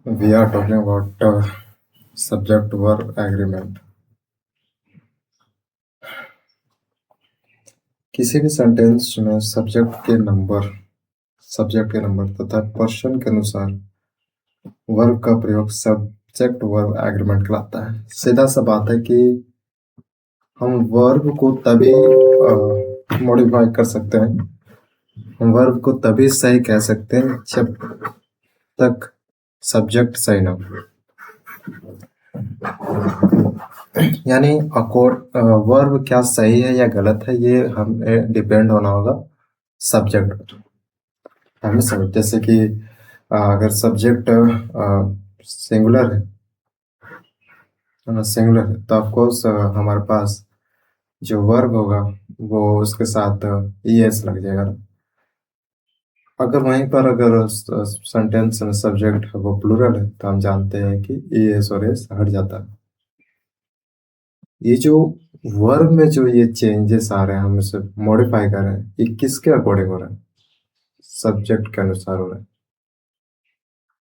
We are talking about subject verb agreement. किसी भी sentence में सब्जेक्ट के नंबर तथा पर्सन के अनुसार वर्ब का प्रयोग सब्जेक्ट वर्ब एग्रीमेंट कहलाता है। सीधा सा बात है कि हम वर्ब को तभी मॉडिफाई कर सकते हैं, हम वर्ब को तभी सही कह सकते हैं जब तक सब्जेक्ट सही ना हो। यानी वर्ब क्या सही है या गलत है, ये हमें डिपेंड होना होगा सब्जेक्ट पर। हमें समझ, जैसे कि अगर सब्जेक्ट सिंगुलर है तो ऑफकोर्स हमारे पास जो वर्ब होगा वो उसके साथ ईएस लग जाएगा ना। अगर वहीं पर अगर सेंटेंस में सब्जेक्ट है वो प्लूरल है तो हम जानते हैं कि ईएस और एस हट जाता है। ये जो वर्ब में जो ये चेंजेस आ रहे हैं, हम इसे मॉडिफाई कर रहे हैं, ये किसके अकॉर्डिंग हो रहा है? सब्जेक्ट के अनुसार हो रहा है।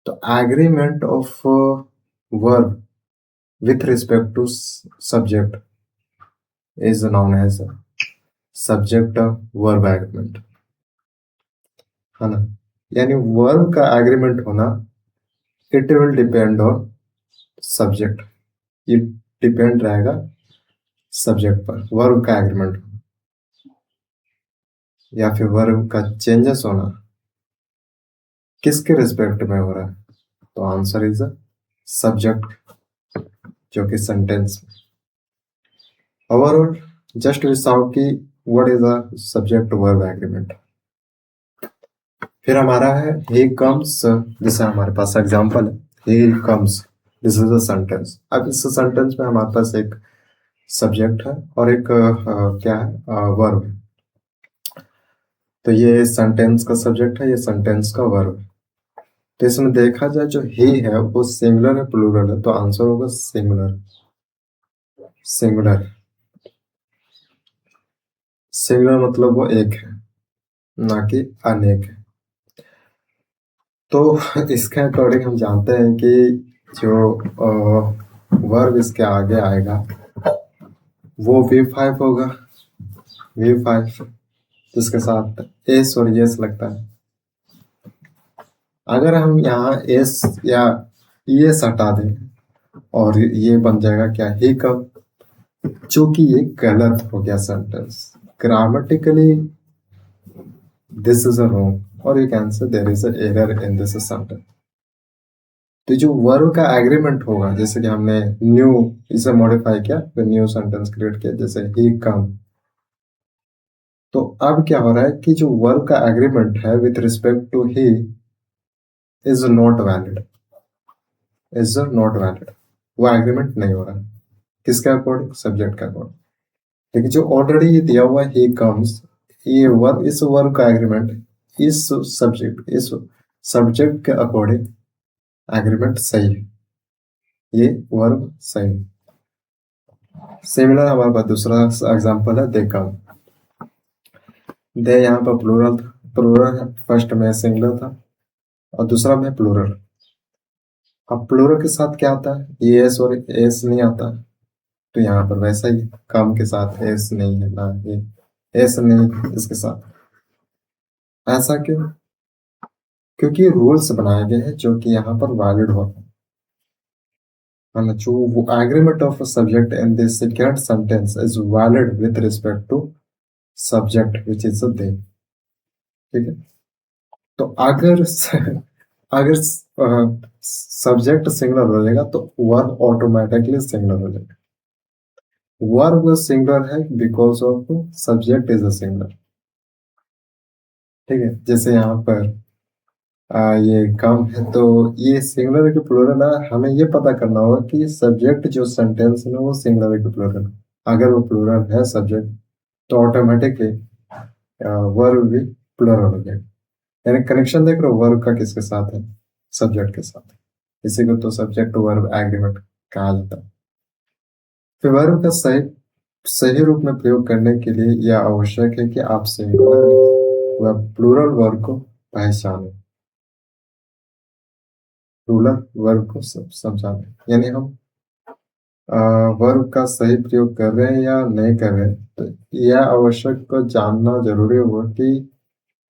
तो agreement of verb with respect to subject is known as subject verb agreement, है ना। यानी वर्ब का एग्रीमेंट होना, it will depend on subject, ये डिपेंड रहेगा सब्जेक्ट पर। वर्ब का एग्रीमेंट या फिर वर्ब का चेंजेस होना किसके रिस्पेक्ट में हो रहा है? तो आंसर इज सब्जेक्ट, जो कि सेंटेंस में। ओवरऑल जस्ट वी साउ कि what is a subject verb agreement. फिर हमारा है ही कम्स, जैसे हमारे पास एग्जांपल है he comes, this is a sentence. अब इस सेंटेंस में हमारे पास एक सब्जेक्ट है और एक क्या है, वर्ब है। तो ये सेंटेंस का सब्जेक्ट है, ये सेंटेंस का वर्ब है। तो इसमें देखा जाए जो ही है वो सिंगुलर है प्लूरल है, तो आंसर होगा सिंगुलर। सिंगुलर सिंगुलर मतलब वो एक है, ना कि अनेक है। तो इसके अकॉर्डिंग हम जानते हैं कि जो वर्ब इसके आगे आएगा वो V5 होगा। V5 जिसके साथ एस और यस लगता है। अगर हम यहाँ एस या यस हटा दें और ये बन जाएगा क्या, ही कब, चूंकि ये गलत हो गया sentence grammatically, this is a wrong, और you can say there is a error in this sentence. तो जो वर्ब का एग्रीमेंट होगा, जैसे कि हमने न्यू इसे मॉडिफाई किया, फिर न्यू सेंटेंस क्रिएट किया, जैसे ही कम। तो अब क्या हो रहा है कि जो वर्ब का एग्रीमेंट है with respect to he is not valid, is not valid. वो एग्रीमेंट नहीं हो रहा है, किसके अकॉर्डिंग? सब्जेक्ट के अकॉर्डिंग। लेकिन जो ऑलरेडी दिया हुआ ही कम्स, ये वर्ब, इस वर्ब का एग्रीमेंट इस सब्जेक्ट के अकॉर्डिंग एग्रीमेंट सही है, ये वर्ब सही है। सिमिलर हमारे पास दूसरा एग्जांपल है दे कम। दे यहाँ पर प्लूरल था, प्लूरल है, फर्स्ट में सिंगुलर था और दूसरा में प्लूरल। अब प्लूरल के साथ क्या आता है? ये एस और एस नहीं आता, तो यहाँ पर वैसा ही कम के साथ एस नहीं है, ना ये एस नहीं इसके साथ। ऐसा क्यों? क्योंकि रूल्स बनाए गए हैं जो कि यहाँ पर वैलिड होते हैं, है ना। जो agreement of subject in this second sentence is valid with respect to subject which is they, ठीक है। तो अगर सब्जेक्ट सिंगुलर हो जाएगा तो वर्ब ऑटोमेटिकली सिंगुलर हो जाएगा। वर्ब सिंगुलर है because of subject is a singular, ठीक है। जैसे यहाँ पर ये कम है तो ये सिंगुलर है कि प्लूरल है, हमें ये पता करना होगा कि सब्जेक्ट जो सेंटेंस में वो सिंगुलर है कि प्लूरल है। अगर वो प्लूरल है सब्जेक्ट तो ऑटोमेटिकली वर्ब भी प्लूरल हो जाएगा। यानी कनेक्शन देख रहे हो वर्ब का किसके साथ है? सब्जेक्ट के साथ। इसी को तो सब्जेक्ट वर्ब एग्रीमेंट कहा जाता है। फिर वर्ब का सही सही रूप में प्रयोग करने के लिए यह आवश्यक है कि आप सिंगुलर व प्लूरल वर्ब को पहचानें। प्लूरल वर्ब को समझाते हैं, यानी हम वर्ब का सही प्रयोग कर रहे हैं या नहीं कर रहे हैं, तो यह आवश्यक को जानना जरूरी होगा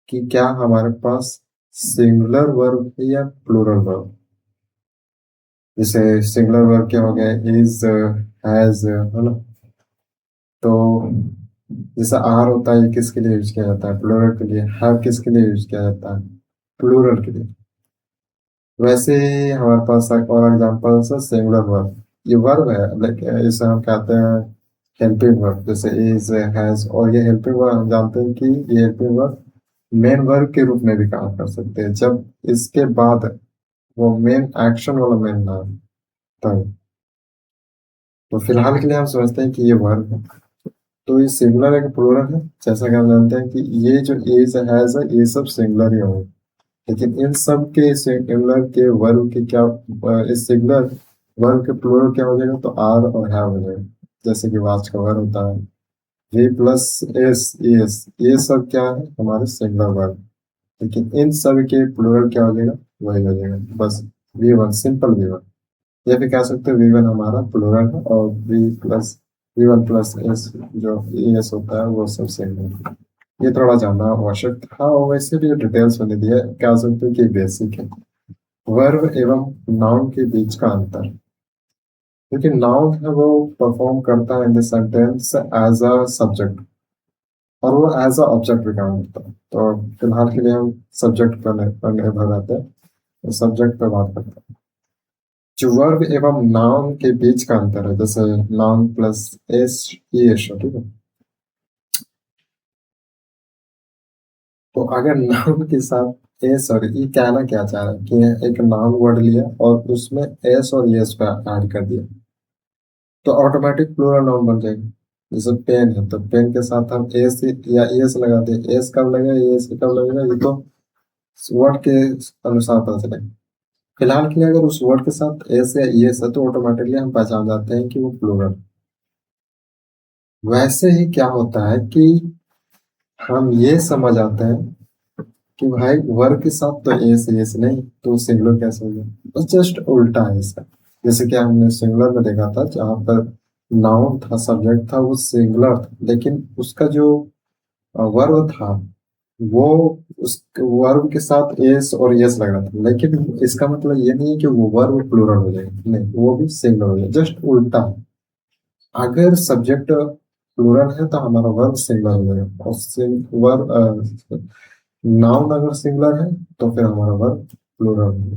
कि क्या हमारे पास सिंगुलर वर्ब है या प्लूरल वर्ब। जैसे सिंगुलर वर्ब क्या हो गया, इज, हैज, है ना। तो जैसे आर होता है, ये किसके लिए यूज किया जाता है, प्लूरल के लिए। हैव किसके लिए यूज किया जाता है, प्लूरल के लिए। वैसे ही हमारे पास एक और एग्जांपल्स है सिंगुलर वर्ब। ये वर्ब है, लेकिन इसे हम कहते हैं हेल्पिंग वर्ब, जैसे इज, हैज। और ये हेल्पिंग वर्ब हम जानते हैं कि ये हेल्पिंग वर्ब मेन वर्ब के रूप में भी काम कर सकते हैं, जब इसके बाद वो मेन एक्शन वाला मेन नाम तब। तो फिलहाल के लिए हम समझते हैं कि ये वर्ब है। तो ये सिंगुलर है कि प्लूरल है, जैसा कि हम जानते हैं कि ये जो इज, हैज है, ये सब सिंगुलर ही होंगे। लेकिन इन सब के सिंगुलर के वर्ब के क्या, इस सिंगुलर वर्ब के प्लूरल क्या हो जाएगा, तो आर और हैव हो जाएगा। जैसे कि वाच का वर्ब होता है वी प्लस एस, ये सब क्या है, हमारे सिंगुलर वर्ब। लेकिन इन सब के प्लूरल क्या हो जाएगा, वही हो जाएगा, बस वी1, सिंपल वी1। या फिर कह सकते हैं वी1 हमारा प्लूरल है और वी1 प्लस एस जो एस होता है वो सब सिंगुलर है। ये थोड़ा जानना आवश्यक था। हाँ, वैसे भी डिटेल्स में दे दिया है, कह सकते हैं कि बेसिक है। वर्ब एवं नाउन के बीच का अंतर, क्योंकि नाउन है वो परफॉर्म करता है in the sentence as a subject, और वो एज अ ऑब्जेक्ट भी काम करता है। तो फिलहाल के लिए हम सब्जेक्ट पर निर्भर रहते हैं, सब्जेक्ट पर बात करते हैं। जो वर्ब एवं नाउन के बीच का अंतर है, जैसे noun plus S, E S, ठीक है। तो अगर नाउन के साथ एस और ई, कहना क्या चाह रहा है कि एक नाउन वर्ड लिया और उसमें एस और एस पे ऐड कर दिया, तो ऑटोमेटिक प्लूरल नाउन बन जाएगी। जैसे पेन है, तो पेन के साथ हम एस या एस लगा दे, एस कब लगेगा, एस कब लगेगा, ये तो वर्ड के अनुसार पता चलेगा। फिलहाल के लिए अगर उस वर्ड के साथ एस या एस है, तो ऑटोमेटिकली हम पहचान जाते हैं कि वो प्लूरल। वैसे ही क्या होता है कि हम ये समझ आते हैं कि भाई वर्ग के साथ तो एस एस नहीं, तो सिंगुलर कैसे हो गया। बस जस्ट उल्टा है इसका। जैसे कि हमने सिंगुलर में देखा था, जहाँ पर नाउन था, सब्जेक्ट था, वो सिंगुलर था, लेकिन उसका जो वर्ब था वो उस वर्ब के साथ एस और यस लग रहा था। लेकिन इसका मतलब ये नहीं है कि वो वर्ब प्लूरल हो जाएगा, नहीं, वो भी सिंगुलर हो जाएगा, जस्ट उल्टा। अगर सब्जेक्ट प्लूरल है तो हमारा वर्ब सिंगुलर हो जाएगा, और वर्ब नाउन अगर सिंगुलर है तो फिर हमारा वर्ब प्लूरल है।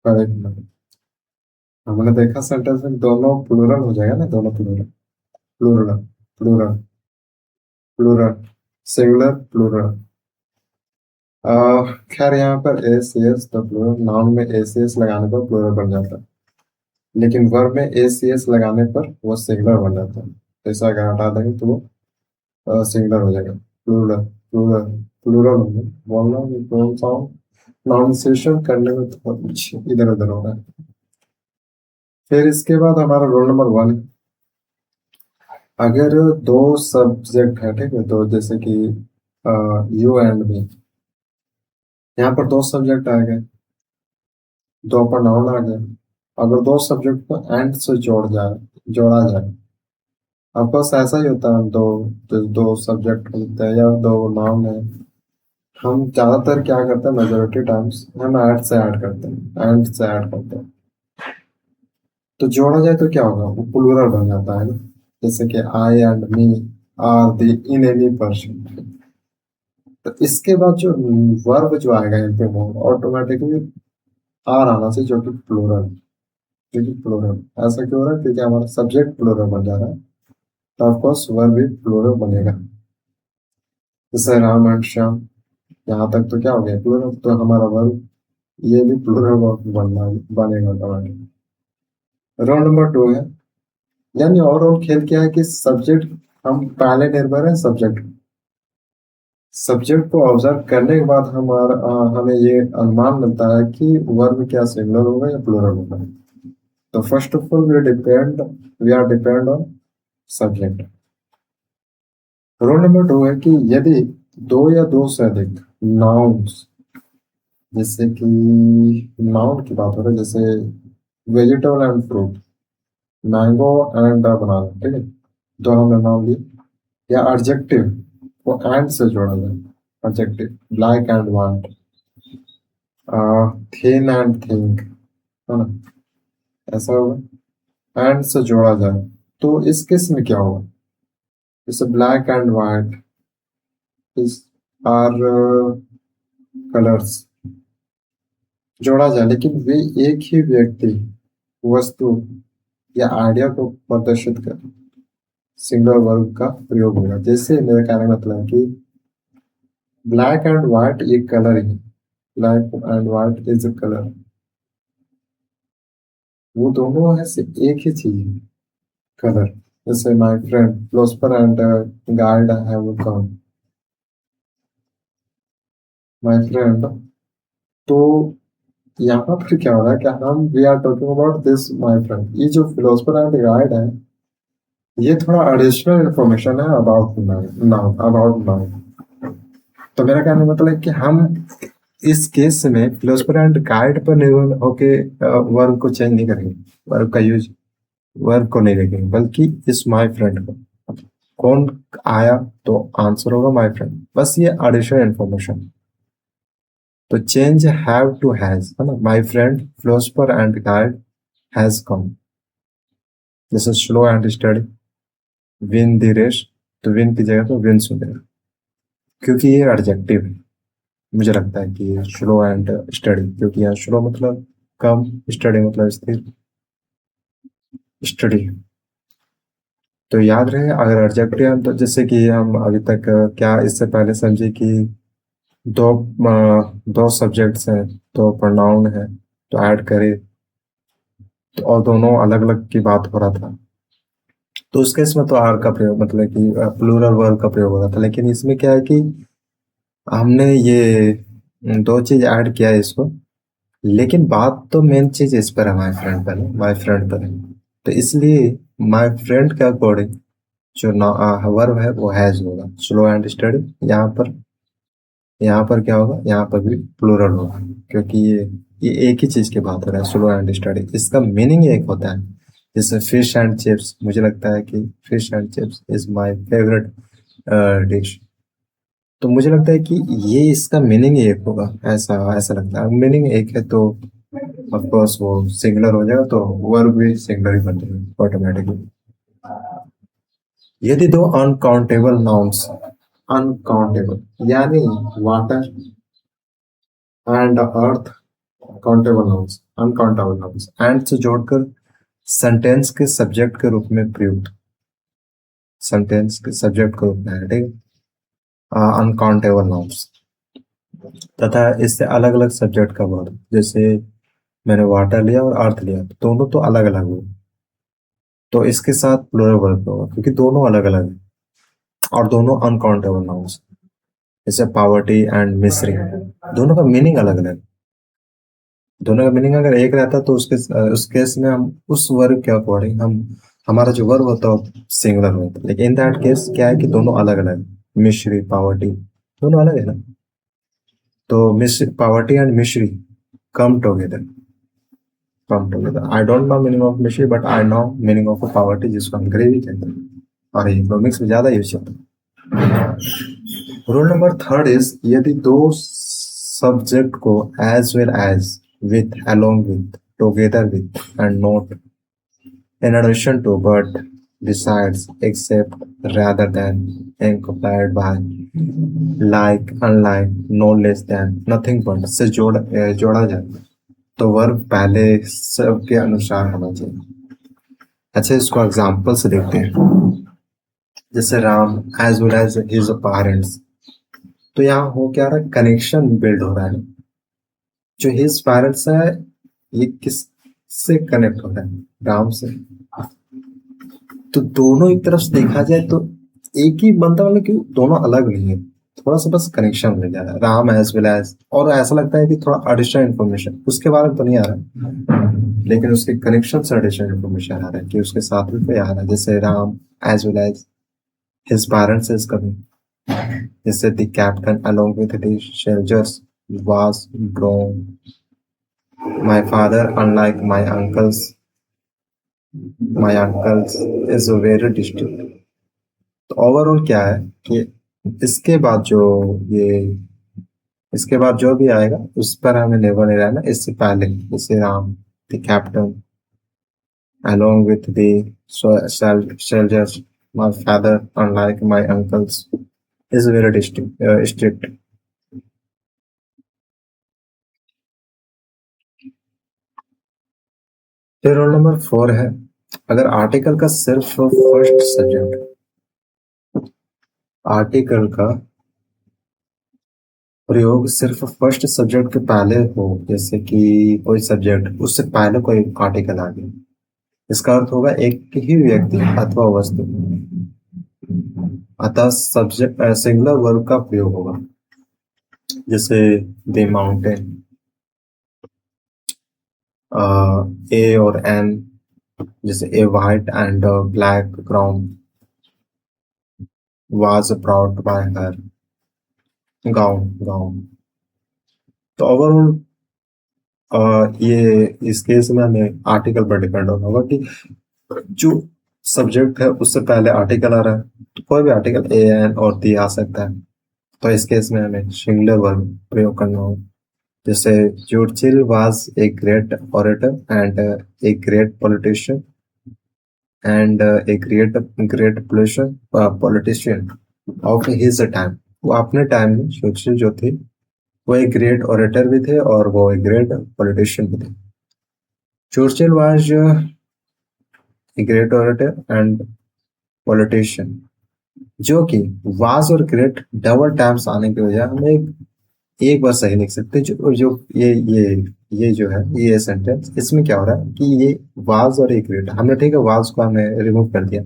करेक्ट। हमने देखा सेंटेंस में दोनों प्लूरल हो जाएगा ना, दोनों plural, plural, plural, plural, singular, plural. खैर यहाँ पर एस एस तो प्लूरल, नाउन में एस एस लगाने पर प्लूरल बन जाता है, लेकिन वर्ब में एस एस लगाने पर वो सिंगुलर बन जाता है। ऐसा अगर हटा देंगे तो वो सिंगुलर हो जाएगा, प्लूरल, प्लूरल, प्लूरल हो गया। बोलना प्लूरल साउंड प्रोनाउंसिएशन करने में तो कुछ इधर उधर हो रहा है। फिर इसके बाद हमारा रोल नंबर 1। अगर दो सब्जेक्ट है, ठीक है, तो जैसे कि यू एंड मी, यहाँ पर दो सब्जेक्ट आ गए, दो प्रोनाउन आ गए। अगर दो सब्जेक्ट को एंड से जोड़ा जाए, ऑफकोर्स ऐसा ही होता है। दो सब्जेक्ट होते हैं या दो नाउन है, हम ज्यादातर क्या करते हैं, मेजोरिटी टाइम्स हम एंड से ऐड करते हैं। तो जोड़ा जाए तो क्या होगा, वो प्लूरल बन जाता है ना। जैसे कि I and me are the in any person. तो इसके बाद जो वर्ब जो आएगा यहाँ पे वो ऑटोमेटिकली आर आना से, जो कि प्लूरल, क्योंकि प्लूरल ऐसा क्यों हो रहा है, क्योंकि हमारा सब्जेक्ट प्लूरल बन जा रहा है, तो ऑफकोर्स वर्ब भी प्लूरल बनेगा। जैसे राम एंड श्याम, यहाँ तक तो क्या हो गया, प्लूरल, तो हमारा वर्ब ये भी प्लूरल बनना बनेगा ऑटोमेटिक। रोल नंबर 2 है, यानी ओवरऑल खेल क्या है कि सब्जेक्ट, हम पहले निर्भर है सब्जेक्ट, सब्जेक्ट को ऑब्जर्व करने के बाद हमें ये अनुमान मिलता है कि वर्ब क्या सिंगुलर होगा या प्लूरल होगा। तो first of all we are depend on subject. Roll number 2 है कि यदि दो या दो से अधिक नाउन्स, जैसे कि नाउन की बात हो रही है, जैसे vegetable and fruit, mango and banana, ठीक है, दो हमने नाउन ली। या एडजेक्टिव, वो एंड से जोड़ा जाए, adjective black and white, thin and think, है ना, ऐसा होगा, एंड से जोड़ा जाए। तो इस केस में क्या होगा, जैसे ब्लैक एंड व्हाइट इस आर कलर्स, जोड़ा जाए, लेकिन वे एक ही व्यक्ति, वस्तु या आइडिया को प्रदर्शित कर सिंगल वर्ब का प्रयोग होगा। जैसे मेरे कहने का मतलब है कि ब्लैक एंड व्हाइट एक colour he, black and white is a colour, वो दोनों है सिर्फ एक ही चीज है, कलर। जैसे my friend philosopher and guide have come, my friend, तो यहाँ पर क्या हो रहा है कि हम we are talking about this my friend, ये जो फिलोसफर एंड गाइड है, ये थोड़ा एडिशनल इंफॉर्मेशन है अबाउट नाउन, अबाउट नाउन। तो मेरा कहने का मतलब है कि हम इस केस में फिलोसफर एंड गाइड पर निर्भर होके वर्ब को चेंज नहीं करेंगे, वर्ब का यूज, वर्ब को नहीं देखेंगे, बल्कि इस माय फ्रेंड को, कौन आया तो आंसर होगा माय फ्रेंड, बस ये एडिशनल इंफॉर्मेशन। तो चेंज हैव टू हैज, है ना, my friend philosopher and guide has come, जैसे slow and steady, win the race, तो विन की जगह पे विंस हो जाएगा, क्योंकि ये एडजेक्टिव है। मुझे लगता है कि स्लो एंड स्टडी, क्योंकि यहाँ स्लो मतलब कम, स्टडी मतलब स्थिर, स्टडी। तो याद रहे अगर एडजेक्टिव है तो, जैसे कि हम अभी तक क्या इससे पहले समझे कि दो दो सब्जेक्ट्स हैं, दो प्रोनाउन है, तो ऐड करे, तो और दोनों अलग अलग की बात हो रहा था, तो उस केस में तो आर का प्रयोग, मतलब कि प्लूरल वर्ब का प्रयोग हो रहा था। लेकिन इसमें क्या है कि हमने ये दो चीज ऐड किया है इसको, लेकिन बात तो मेन चीज इस पर है, माय फ्रेंड पर है, माय फ्रेंड पर है। तो इसलिए माय फ्रेंड के अकॉर्डिंग जो वर्ब है वो हैज होगा, स्लो एंड स्टडी। यहाँ पर क्या होगा, यहाँ पर भी प्लूरल होगा, क्योंकि ये एक ही चीज की बात हो रहा है, स्लो एंड स्टडी, इसका मीनिंग एक होता है। जैसे फिश एंड चिप्स, मुझे लगता है कि fish and chips is my favourite dish, तो मुझे लगता है कि ये इसका मीनिंग ही एक होगा, ऐसा ऐसा लगता है। मीनिंग एक है तो ऑफ कोर्स वो सिंगुलर हो जाएगा, तो वर्ब भी सिंगुलर ही बन जाएगा ऑटोमेटिकली। यदि दो अनकाउंटेबल नाउन्स, अनकाउंटेबल यानी water and earth, countable nouns, uncountable nouns, and से जोड़कर सेंटेंस के सब्जेक्ट के रूप में प्रयुक्त, सेंटेंस के सब्जेक्ट के रूप में है, ठीक है, अनकाउंटेबल नाउन्स, तथा इससे अलग अलग सब्जेक्ट का वर्ड, जैसे मैंने वाटर लिया और अर्थ लिया, तो दोनों तो अलग अलग हुए, तो इसके साथ प्लूरल वर्ब होगा, क्योंकि दोनों अलग अलग है और दोनों अनकाउंटेबल नाउन्स, जैसे पावर्टी एंड मिस्री, दोनों का मीनिंग अलग अलग, दोनों का मीनिंग अगर एक रहता तो उस केस में हम उस वर्ब के अकॉर्डिंग हम, हमारा जो वर्ब होता है सिंगुलर होता है, लेकिन इन दैट केस क्या है कि दोनों अलग अलग, मिश्री पावर्टी दोनों अलग है ना। तो मिश्री, poverty and misery come together, come together. I don't know meaning of misery, but I know meaning of poverty, जिसको हम ग्रेवी कहते हैं, और इकोनॉमिक्स में ज्यादा यूज होता है। रूल नंबर थर्ड इज, यदि दो सब्जेक्ट को as well as, with, along with, together with and not, in addition to, but, besides, except, rather than, accompanied by, like, unlike, no less than, nothing but से जोड़ा जाए, तो verb पहले सब के अनुसार होना चाहिए। अच्छा, इसको एग्जाम्पल से देखते हैं, जैसे Ram as well as his parents, तो यहाँ हो क्या रहा है, कनेक्शन बिल्ड हो रहा है, जो हिज पेरेंट्स है ये किस से कनेक्ट हो रहा है, राम से, तो दोनों एक तरफ से देखा जाए तो एक ही बनता, मतलब कि दोनों अलग नहीं है, थोड़ा सा बस कनेक्शन मिल जा रहा है, राम एज वेल एज, और ऐसा लगता है कि थोड़ा एडिशनल इन्फॉर्मेशन उसके बारे में तो नहीं आ रहा है, लेकिन उसके कनेक्शन से एडिशनल इन्फॉर्मेशन आ रहा है कि उसके साथ भी कोई आ रहा है, जैसे Ram as well as his parents is coming, जैसे the captain along with the soldiers was drowned, my father unlike my uncles is very district. तो ओवरऑल क्या है कि इसके बाद जो ये इसके बाद जो भी आएगा उस पर हमें निर्भर नहीं रहना। इससे पहले जैसे Ram the captain along with the soldiers, my father, unlike my uncles, is very strict. फिर रोल नंबर 4 है, अगर आर्टिकल का सिर्फ फर्स्ट सब्जेक्ट, आर्टिकल का प्रयोग सिर्फ फर्स्ट सब्जेक्ट के पहले हो, जैसे कि कोई सब्जेक्ट उससे पहले कोई आर्टिकल आ गया, इसका अर्थ होगा एक ही व्यक्ति अथवा वस्तु, अतः सब्जेक्ट सिंगुलर वर्ब का प्रयोग होगा। जैसे द माउंटेन, ए और एन, जैसे a white and black ground was proud by her, gown gown. तो ओवरऑल ये इस केस में हमें आर्टिकल पर डिपेंड होना होगा कि जो सब्जेक्ट है उससे पहले आर्टिकल आ रहा है, तो कोई भी आर्टिकल ए एन और दी आ सकता है। तो इस केस में हमें सिंगुलर वर्ब प्रयोग करना होगा। जैसे Churchill was a great orator and a great politician and a great politician of his time. वो अपने टाइम में चर्चिल जो थे वो एक ग्रेट ऑरेटर भी थे और वो एक ग्रेट पॉलिटिशियन भी थे। Churchill was a great orator and politician, जो कि वाज और ग्रेट डबल टाइम्स आने की वजह हमें एक बार सही लिख सकते हैं। जो जो ये जो है ये सेंटेंस, इसमें क्या हो रहा है कि ये वाज और ए ग्रेट, हमने ठीक है वाज को हमने रिमूव कर दिया,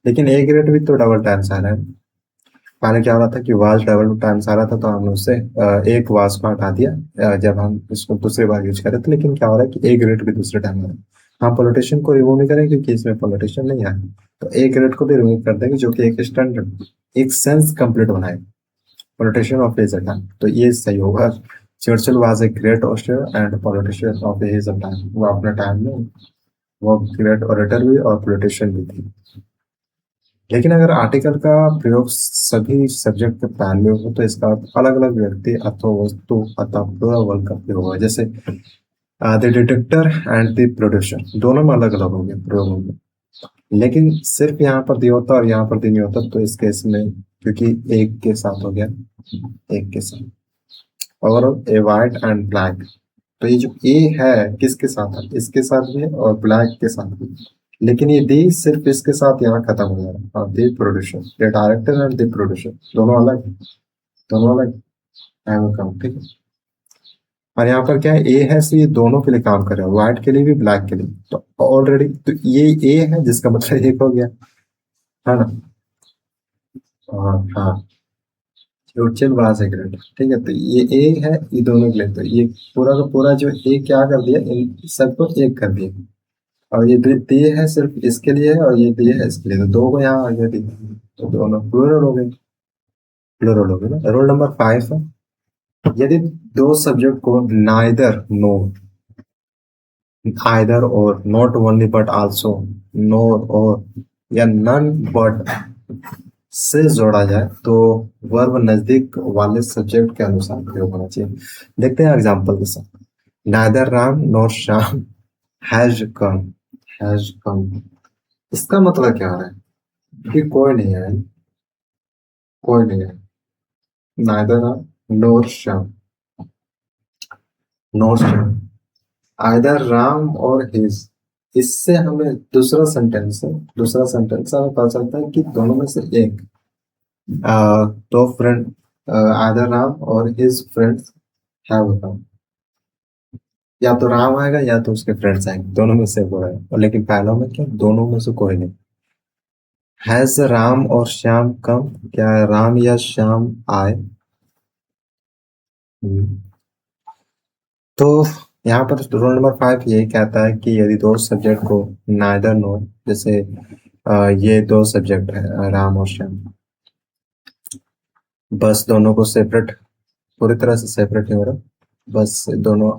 लेकिन ए ग्रेट भी तो डबल टाइम्स आ रहा है। पहले क्या हो रहा था कि वाज डबल टाइम्स आ रहा था तो हमने उससे एक वाज को हटा दिया जब हम इसको दूसरी बार यूज कर रहे थे, लेकिन क्या हो रहा है कि ए ग्रेड भी दूसरे टाइम आ रहा है। हम पॉलिटिशियन को रिमूव नहीं करेंगे क्योंकि इसमें पॉलिटिशियन नहीं आया, तो ए ग्रेड को भी रिमूव कर देंगे जो कि एक स्टैंडर्ड एक सेंस कंप्लीट बनाएगा पॉलिटिशियन ऑफ हिज टाइम। तो ये सही होगा। Churchill was a great author and politician of his time, वो अपने टाइम में वो ग्रेट ऑरेटर भी और पॉलिटिशियन भी थी। लेकिन अगर आर्टिकल का प्रयोग सभी सब्जेक्ट के पहले हो तो इसका अलग अलग व्यक्ति अथवा वस्तु अथवा प्लुरल वर्ब का प्रयोग होगा। जैसे the detector and the producer, दोनों में अलग अलग हो गया प्रयोग हो गया, लेकिन सिर्फ यहाँ पर दिया होता और यहाँ पर नहीं होता, तो इस केस में क्योंकि एक के साथ हो गया, एक के साथ। और ए वाइट एंड ब्लैक, तो ये जो ए है किसके साथ है, इसके साथ भी है और ब्लैक के साथ भी, लेकिन ये दी सिर्फ इसके साथ यहाँ खत्म हो जाएगा। और the producer, the director and the producer दोनों अलग है, दोनों अलग है, कम ठीक है। और यहाँ पर क्या है, ए है सो ये दोनों के लिए काम कर रहा है, व्हाइट के लिए भी ब्लैक के लिए, तो ऑलरेडी तो ये ए है जिसका मतलब एक हो गया, है ना। और हाँ, चर्चिल वाज ए ग्रेट, ठीक है, तो ये ए है ये दोनों के लिए, तो ये पूरा का पूरा जो ए क्या कर दिया, इन सबको एक कर दिया। और ये दिए है सिर्फ इसके लिए है और ये दिए है इसके लिए, तो दो को यहाँ आ गया दिए, तो दोनों प्लूरल हो गए, प्लूरल हो गए ना। रोल नंबर 5 है, यदि दो सब्जेक्ट को नाइदर नो, आइदर और, नॉट ओनली बट आल्सो, नोर और, या नन बट से जोड़ा जाए तो वर्ब नजदीक वाले सब्जेक्ट के अनुसार प्रयोग होना चाहिए। देखते हैं एग्जांपल के साथ। Neither Ram nor Shyam has come, has come, इसका मतलब क्या है कि कोई नहीं है, कोई नहीं है। Neither Ram nor Shyam, nor Shyam, either Ram और हिज, इससे हमें दूसरा सेंटेंस है, दूसरा सेंटेंस हमें पता चलता है कि दोनों में से एक दो फ्रेंड, आइदर राम और हिज फ्रेंड्स हैव कम, या तो राम आएगा या तो उसके फ्रेंड्स आएंगे, दोनों में से कोई है, और लेकिन पहला में क्या, दोनों में से कोई नहीं। हैज राम और श्याम कम, क्या राम या श्याम आए। हम्म। तो यहाँ पर रोल नंबर 5 ये कहता है कि यदि दो सब्जेक्ट को नाइदर नो, जैसे ये दो सब्जेक्ट है राम और श्याम, बस दोनों को सेपरेट, पूरी तरह से सेपरेट नहीं हो रहा, बस दोनों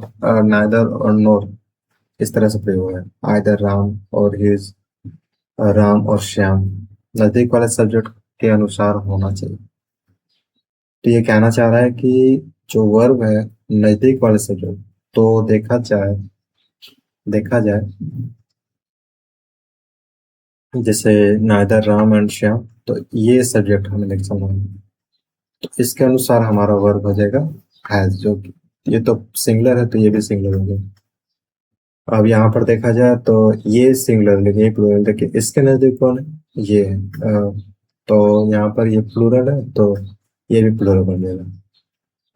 नाइदर और नोर इस तरह से प्रयोग है। आइदर राम और हिज, राम और श्याम नजदीक वाले सब्जेक्ट के अनुसार होना चाहिए। तो ये कहना चाह रहा है कि जो वर्ब है नजदीक वाले सब्जेक्ट, तो देखा जाए जैसे नाइदर राम एंड श्याम, तो ये सब्जेक्ट हमें लिख चलना है, तो इसके अनुसार हमारा वर्ब हो जाएगा हैज, जो कि ये तो सिंगुलर है, तो ये भी सिंगुलर हो गया। अब यहाँ पर देखा जाए तो ये सिंगुलर, लेकिन ये प्लूरल, देखिए इसके नजदीक कौन है, ये है। तो यहाँ पर ये प्लूरल है, तो ये भी प्लूरल बन जाएगा।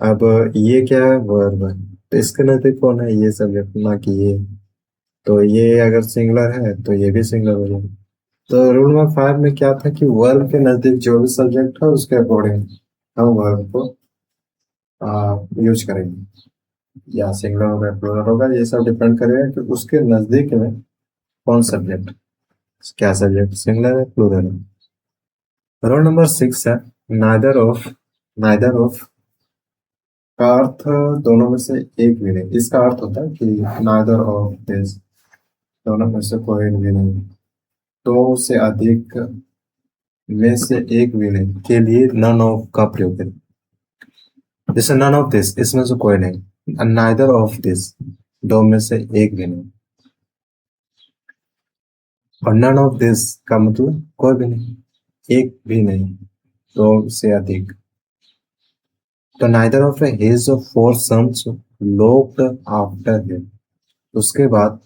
अब ये क्या है, वर्ब है, तो इसके नजदीक कौन है, ये सब्जेक्ट, ना कि ये। तो ये अगर सिंगुलर है तो ये भी सिंगुलर हो जाएगा। तो रूल नंबर 5 में क्या था कि वर्ब के नजदीक जो भी सब्जेक्ट है उसके अकॉर्डिंग हम वर्ब को यूज करेंगे, या सिंगुलर होगा प्लूरल होगा, ये सब डिपेंड करेगा कि उसके नजदीक में कौन सब्जेक्ट, क्या सब्जेक्ट सिंगुलर है प्लूरल है। रोल नंबर 6 है नाइदर ऑफ। नाइदर ऑफ का अर्थ दोनों में से एक भी नहीं, इसका अर्थ होता है कि नाइदर ऑफ दिस, दोनों में से कोई भी नहीं, दो से अधिक में से एक भी नहीं के लिए नन ऑफ का प्रयोग करें। जैसे नन ऑफ दिस, इसमें से कोई नहीं, नाइदर ऑफ दिस, दो में से एक भी नहीं, और नन ऑफ दिस का मतलब कोई भी नहीं, एक भी नहीं, दो से अधिक। तो neither of his four sons looked after him, उसके बाद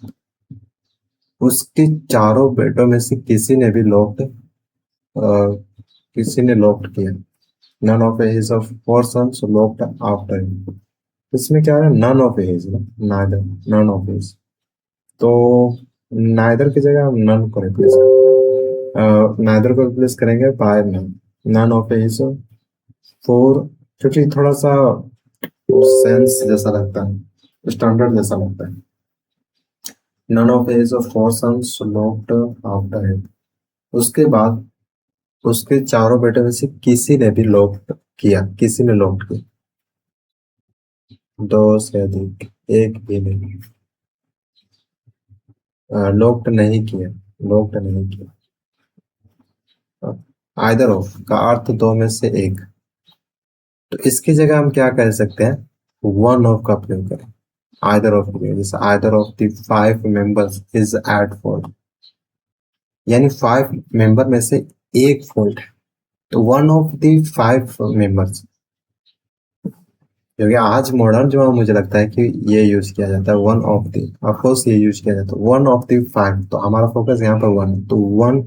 उसके चारों बेटों में से किसी ने लॉक्ड किया। None of his of four sons looked after him, इसमें क्या है, नन ऑफ हिज ना, नाइदर, नन ऑफ हिज, तो नाइदर की जगह हम नन को रिप्लेस करेंगे, नाइदर को रिप्लेस करेंगे by none. None of his four, क्योंकि थोड़ा सा सेंस जैसा लगता है, स्टैंडर्ड जैसा लगता है। None of his four sons looked after him, उसके बाद उसके चारों बेटों में से किसी ने भी लॉक्ड किया, किसी ने लॉक्ड किया, दो से अधिक, एक भी नहीं, लॉक्ड नहीं किया, लॉक्ड नहीं किया। आइदर ऑफ का अर्थ दो में से एक, तो इसकी जगह हम क्या कह सकते हैं, वन ऑफ का प्रयोग करें। आइदर ऑफ के लिए, जैसे either of the 5 members is at fault, यानी 5 मेंबर में से एक फॉल्ट है, तो वन ऑफ द 5 मेंबर्स, क्योंकि आज मॉडर्न जो है मुझे लगता है कि ये यूज किया जाता है, वन ऑफ द, ऑफकोर्स ये यूज किया जाता है वन ऑफ द 5, तो हमारा फोकस यहाँ पर वन है, तो वन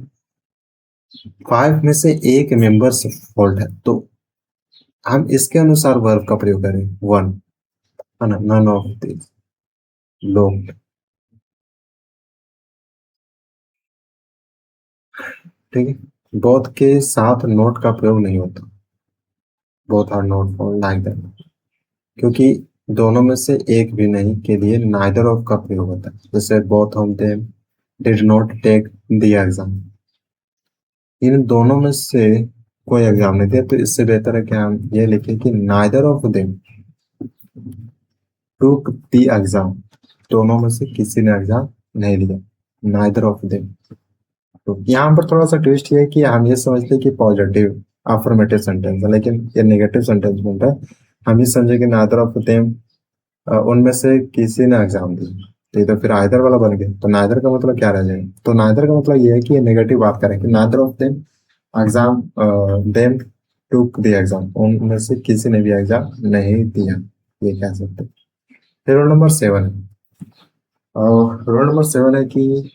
5 में से एक मेंबर्स फॉल्ट है, तो हम इसके अनुसार वर्ब का प्रयोग करें, वन, है ना, नन ऑफ दिस लोग, ठीक है। बोथ के साथ नोट का प्रयोग नहीं होता, both are not found like that, क्योंकि दोनों में से एक भी नहीं के लिए नाइदर ऑफ का प्रयोग होता है, जैसे both of them did not take the exam, इन दोनों में से कोई एग्जाम नहीं दिया, तो इससे बेहतर है कि हम ये लिखें कि neither of them took the exam, दोनों में से किसी ने एग्जाम नहीं लिया, नाइदर ऑफ देम। तो यहाँ पर थोड़ा सा ट्विस्ट ये है कि हम ये समझते हैं कि पॉजिटिव अफर्मेटिव सेंटेंस है, लेकिन ये नेगेटिव सेंटेंस बन रहा है। हम ये समझे कि नाइदर ऑफ देम उनमें से किसी ने एग्जाम दी, तो ये तो फिर आइदर वाला बन गया, तो नाइदर का मतलब क्या रह जाएगा, तो नाइदर का मतलब ये है कि ये नेगेटिव बात करें कि neither of them exam, them took the exam, उनमें से किसी ने भी एग्जाम नहीं दिया, ये कह सकते हैं। फिर रोल नंबर 7 है, और रोल नंबर 7 है कि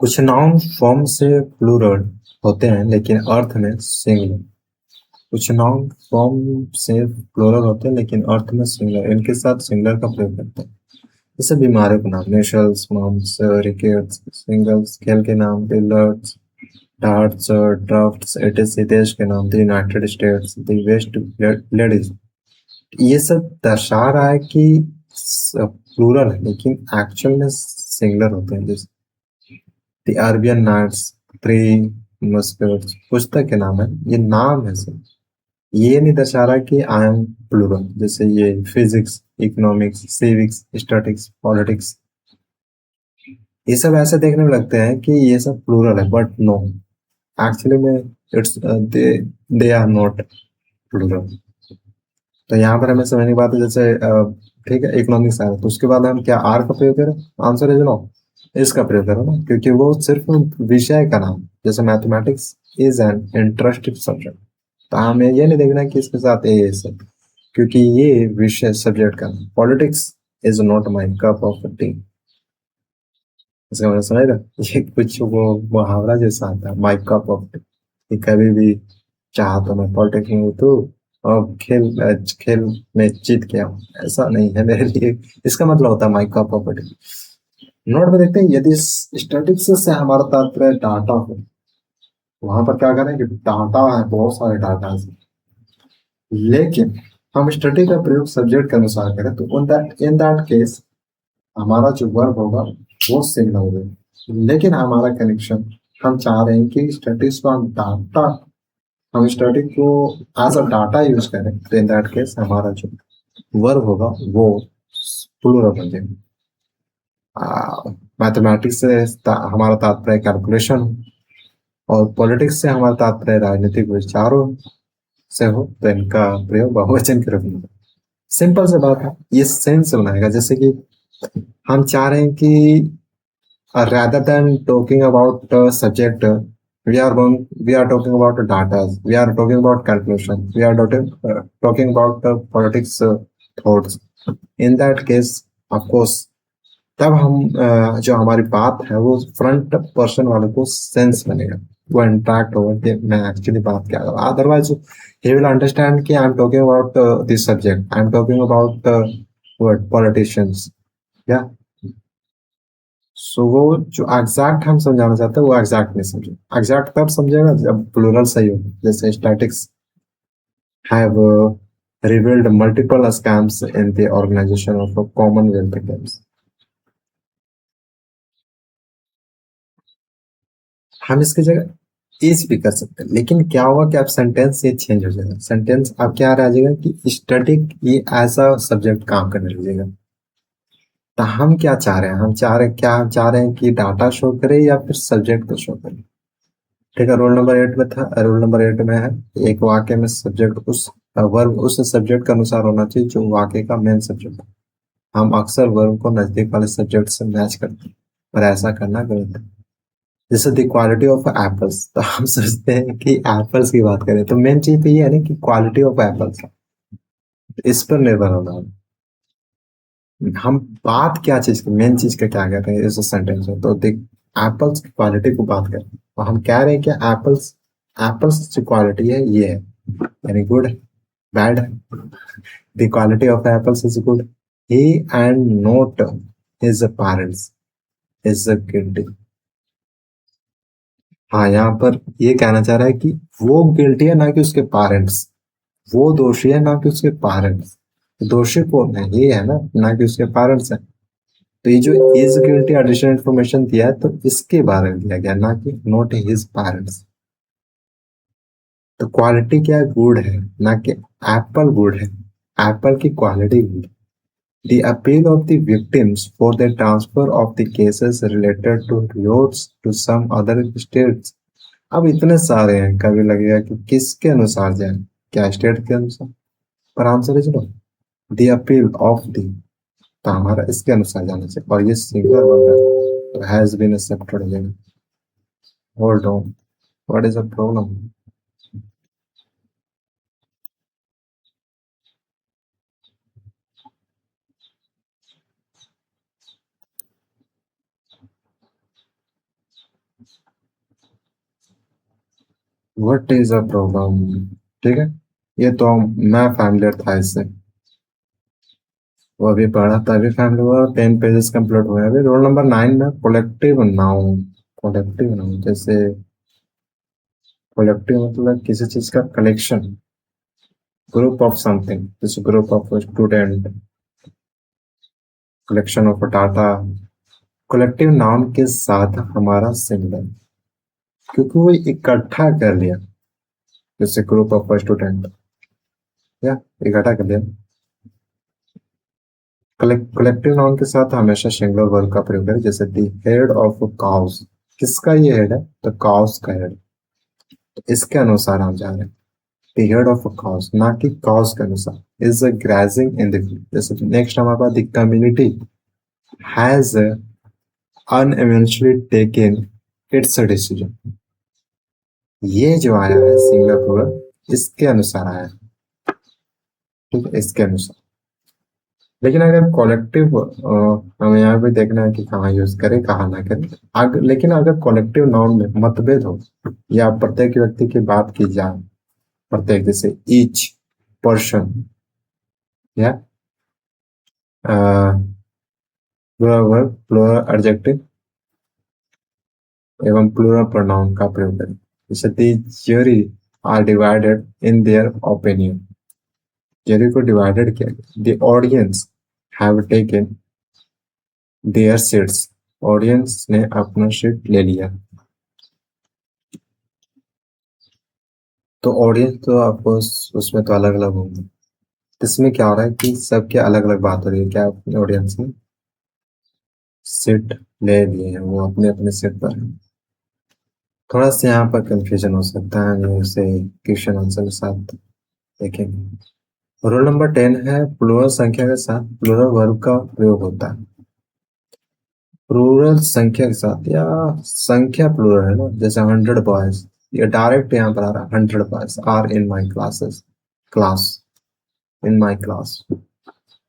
कुछ नाउन फॉर्म से प्लूरल होते हैं लेकिन अर्थ में सिंगुलर, कुछ नाउन फॉर्म से प्लूरल होते हैं लेकिन अर्थ में सिंगुलर, इनके साथ सिंगुलर का प्रयोग करते हैं। जैसे बीमारियों के नाम, नेशल्स, मम्स, रिकेट्स, सिंगल्स, खेल के नाम, बिलियर्ड्स, डार्ट्स, ड्राफ्ट्स, एटसी, देश के नाम, the United States, the West Indies, ये सब दर्शा रहा है कि प्लूरल है लेकिन एक्चुअल में सिंगुलर होते हैं। जैसे द अरबियन नाइट्स, 3 पुस्तक के नाम है, ये नाम है सर। ये नहीं दर्शा रहा कि आई एम प्लूरल, जैसे ये physics, economics, civics, statics, politics, ये सब ऐसे देखने में लगते हैं कि ये सब प्लूरल है, बट नो, एक्चुअली में it's they they are not plural. तो यहाँ पर हमें समझने की बात है, जैसे ठीक है इकोनॉमिक्स आया तो उसके बाद हम क्या आर का प्रयोग करें? आंसर इज नो, इसका प्रयोग करो ना, क्योंकि वो सिर्फ विषय का नाम, जैसे mathematics is an interesting subject, तो हमें ये नहीं देखना कि इसके साथ ए सब, क्योंकि ये विषय सब्जेक्ट का नाम। Politics is not my cup of T, इसका मतलब समझ रहे? ये कुछ वो मुहावरा जैसा आता है, माई कप ऑफ टी, कि कभी भी चाहा तो मैं पॉलिटिक्स में उतरू और खेल में जीत के आऊं, ऐसा नहीं है मेरे लिए। इसका मतलब होता है my cup of T. Note में देखते हैं, यदि स्टैटिक्स से हमारा तात्पर्य डाटा हो, वहां पर क्या करें कि डाटा है, बहुत सारे डाटा है, लेकिन हम स्टडी का प्रयोग सब्जेक्ट के अनुसार करें तो इन दैट केस हमारा जो वर्ब होगा वो सिंगल होगा। लेकिन हमारा कनेक्शन, हम चाह रहे हैं कि स्टैटिक्स को हम स्टैटिक को एज अ डाटा यूज करें, तो इन दैट केस हमारा जो वर्ब होगा वो प्लूरल बन जाएगा। मैथमेटिक्स से हमारा तात्पर्य कैलकुलेशन, और पॉलिटिक्स से हमारा तात्पर्य राजनीतिक विचारों से हो, तो इनका प्रयोग बहुवचन के रूप में। सिंपल से बात है, ये सेंस बनाएगा, जैसे कि हम चाह रहे हैं कि rather than talking about subject, we are talking about data, we are talking about calculation, we are talking about politics thoughts. In that case, of course, तब हम जो हमारी बात है वो फ्रंट पर्सन वाले को सेंस बनेगा, वो इंटरेक्ट होगा कि मैं एक्चुअली बात क्या कर रहा हूँ। अदरवाइज ही विल अंडरस्टैंड कि I am talking about this subject, I am talking about what politicians, या सो वो जो एग्जैक्ट हम समझाना चाहते हैं वो एग्जैक्ट नहीं समझे। एग्जैक्ट तब समझेगा जब प्लूरल सही हो, जैसे statics have revealed multiple scams in the organization of a Commonwealth Games। हम इसकी जगह इज भी कर सकते हैं, लेकिन क्या होगा कि अब सेंटेंस ये चेंज हो जाएगा। सेंटेंस अब क्या रह जाएगा कि स्टैटिक ये ऐसा सब्जेक्ट काम करने लगेगा। तो हम क्या चाह रहे हैं, हम चाह रहे हैं कि डाटा शो करे या फिर सब्जेक्ट को शो करे। ठीक है, रोल नंबर 8 में था, रोल नंबर 8 में है, एक वाक्य में सब्जेक्ट उस वर्ब उस सब्जेक्ट के अनुसार होना चाहिए जो वाक्य का मेन सब्जेक्ट है। हम अक्सर वर्ब को नजदीक वाले सब्जेक्ट से मैच करते हैं, पर ऐसा करना गलत है। जैसे द क्वालिटी ऑफ एप्पल्स, तो हम सोचते हैं कि एप्पल्स की बात करें तो मेन चीज तो ये है ना कि क्वालिटी ऑफ एप्पल्स, इस पर निर्भर होना है। हम बात क्या चीज की, मेन चीज का क्या कर रहे हैं इस सेंटेंस में, तो देख एप्पल्स की क्वालिटी को बात करें, और हम कह रहे हैं कि एप्पल्स एप्पल्स जो क्वालिटी है ये है, यानी good, bad, the quality of apples is good, he and note his parents is guilty. हाँ, यहाँ पर ये कहना चाह रहा है कि वो गिल्टी है ना कि उसके पेरेंट्स, वो दोषी है ना कि उसके पेरेंट्स। दोषी कौन है, ये है ना कि उसके पेरेंट्स है। तो ये जो इज गिल्टी एडिशनल इन्फॉर्मेशन दिया है तो इसके बारे में दिया गया, ना कि नॉट हिज पेरेंट्स। तो क्वालिटी क्या है, गुड है, ना कि एप्पल गुड है, एप्पल की quality good. The appeal of the victims for the transfer of the cases related to riots to some other states। अब इतने सारे हैं, कभी लगेगा कि किसके अनुसार जाए, क्या स्टेट के अनुसार, पर answer is no, the appeal of the, तो हमारा इसके अनुसार जाना चाहिए, और ये सिंगुलर वर्ब है, तो हैज बीन एक्सेप्टेड हो जाएगा। Hold on, what is the problem? What is the problem? ठीक है, ये तो मैं फैमिलियर था इससे, वो अभी पढ़ा था, अभी फैमिली हुआ, 10 पेजेस कंप्लीट हुए। अभी रोल नंबर 9 में कोलेक्टिव नाउन, कोलेक्टिव नाउन जैसे कोलेक्टिव मतलब किसी चीज का कलेक्शन, ग्रुप ऑफ समथिंग, जैसे group of student, collection of data. Collective noun के साथ हमारा सिंबल, क्योंकि वो इकट्ठा कर लिया, जैसे ग्रुप ऑफ स्टूडेंट, या इकट्ठा कर लिया। कलेक्टिव नाउन के साथ हमेशा सिंगुलर वर्ब का प्रयोग करें, जैसे दी हेड ऑफ काउस। किसका ये हेड है? तो काउस का हेड। तो इसके अनुसार हम जा रहे हैं, दी हेड ऑफ काउस, ना कि काउस के अनुसार। Is grazing in the field. जैसे नेक्स्ट हमारे पास the community has uneventually taken its decision। ये जो आया है सिंगुलर प्लूरल, इसके अनुसार आया है, ठीक है, इसके अनुसार। लेकिन अगर कॉलेक्टिव, हमें यहाँ पे देखना है कि कहाँ यूज करें कहाँ ना करें। लेकिन अगर कॉलेक्टिव नाउन में मतभेद हो या प्रत्येक व्यक्ति की बात की जाए, प्रत्येक, जैसे ईच पर्सन, या प्लूरल प्लूरल एडजेक्टिव एवं प्लूरल प्रोनाउन का प्रयोग करें। जैसे the jury are divided in their opinion. Jury को डिवाइडेड किया गया। The audience have taken their seats. Audience ने अपना सीट ले लिया। तो ऑडियंस तो आपको उसमें तो अलग अलग होंगे। इसमें क्या हो रहा है कि सबके अलग अलग बात हो रही है, क्या अपने ऑडियंस ने सीट ले लिए हैं, वो अपने अपने सीट पर हैं। थोड़ा सा यहाँ पर कंफ्यूजन हो सकता है, हम उसे क्वेश्चन आंसर के साथ देखेंगे। रूल नंबर 10 है, प्लूरल संख्या के साथ प्लूरल वर्ब का प्रयोग होता है। प्लूरल संख्या के साथ, या संख्या प्लूरल है ना, जैसे 100 बॉयज, ये डायरेक्ट यहाँ पर आ रहा है, 100 boys are in my classes, class, in my class.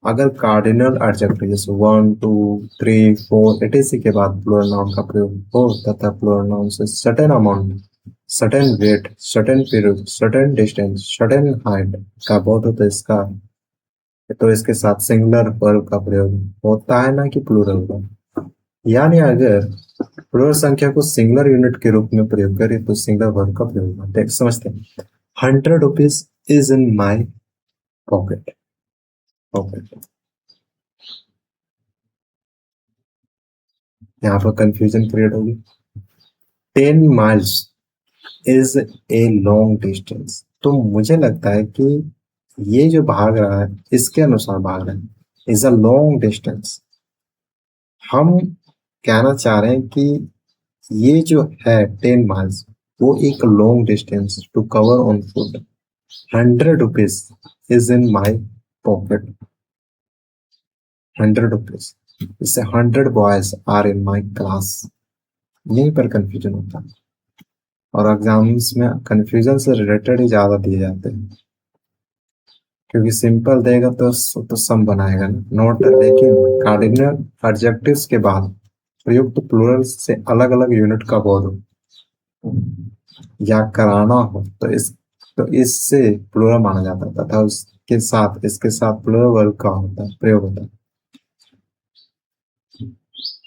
अगर कार्डिनल एडजेक्टिव जैसे 1 2 3 4 etc के बाद प्लूरल नाउन का प्रयोग हो तथा प्लूरल नाउन से certain amount, certain weight, certain period, certain distance, certain height का बोध हो, तो इसके साथ सिंगुलर वर्ब का प्रयोग होता है, ना कि प्लूरल वर्ब। यानी अगर प्लूरल संख्या को सिंगुलर यूनिट के रूप में प्रयोग करें तो सिंगुलर वर्ब का प्रयोग होता है। समझते हैं। 100 rupees is in my pocket. Pocket, यहाँ पर कंफ्यूजन क्रिएट होगी। 10 miles is a long distance. तो मुझे लगता है कि ये जो भाग रहा है इसके अनुसार भाग रहा है, इज अ लॉन्ग डिस्टेंस। हम कहना चाह रहे हैं कि ये जो है 10 माइल्स, वो एक long distance to cover on foot. 100 rupees is in my pocket. 100 rupees, इससे 100 boys are in my class. यहीं पर कंफ्यूजन होता है, और एग्जाम्स में कंफ्यूजन से रिलेटेड ही ज्यादा दिए जाते हैं, क्योंकि सिंपल देगा तो सम बनाएगा ना, नोट। लेकिन कार्डिनल एडजेक्टिव्स के बाद प्रयुक्त प्लूरल से अलग अलग यूनिट का बोध हो या कराना हो तो इससे प्लूरल माना जाता है, तथा इसके साथ प्लूरल वर्ब का होता है, प्रयोग होता है।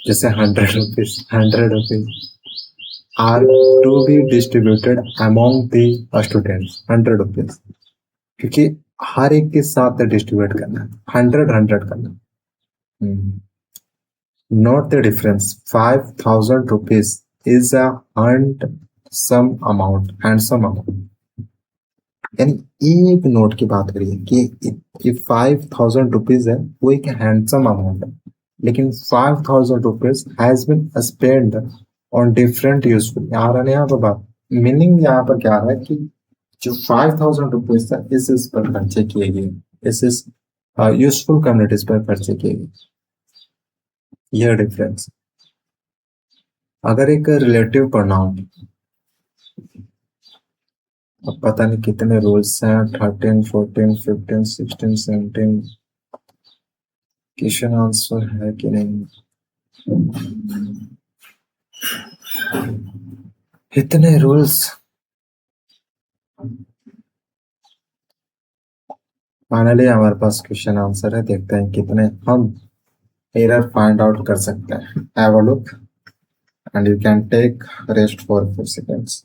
जैसे 100 rupees, 100 rupees are to be distributed among the students. 100 rupees, क्योंकि हर एक के साथ डिस्ट्रीब्यूट करना है, 100 करना है। Note the difference, 5,000 rupees is a handsome amount. यानी एक नोट की बात करिए कि 5,000 रुपीज है, वो एक हैंडसम अमाउंट है। लेकिन 5,000 rupees has been spend on different useful. यहाँ पर बात, मीनिंग यहाँ पर क्या है कि जो 5,000 रुपीज था इस पर खर्चे किए गए, इस यूजफुल कम्युनिटीज पर खर्चे किए गए। यह डिफरेंस। अगर एक रिलेटिव प्रोनाउन, अब पता नहीं कितने रूल्स हैं, 13 14 15 16 17, क्वेश्चन आंसर है कि नहीं, इतने रूल्स। फाइनली हमारे पास क्वेश्चन आंसर है, देखते हैं कितने हम एरर फाइंड आउट कर सकते हैं। Have a look and you can take rest for 4 seconds।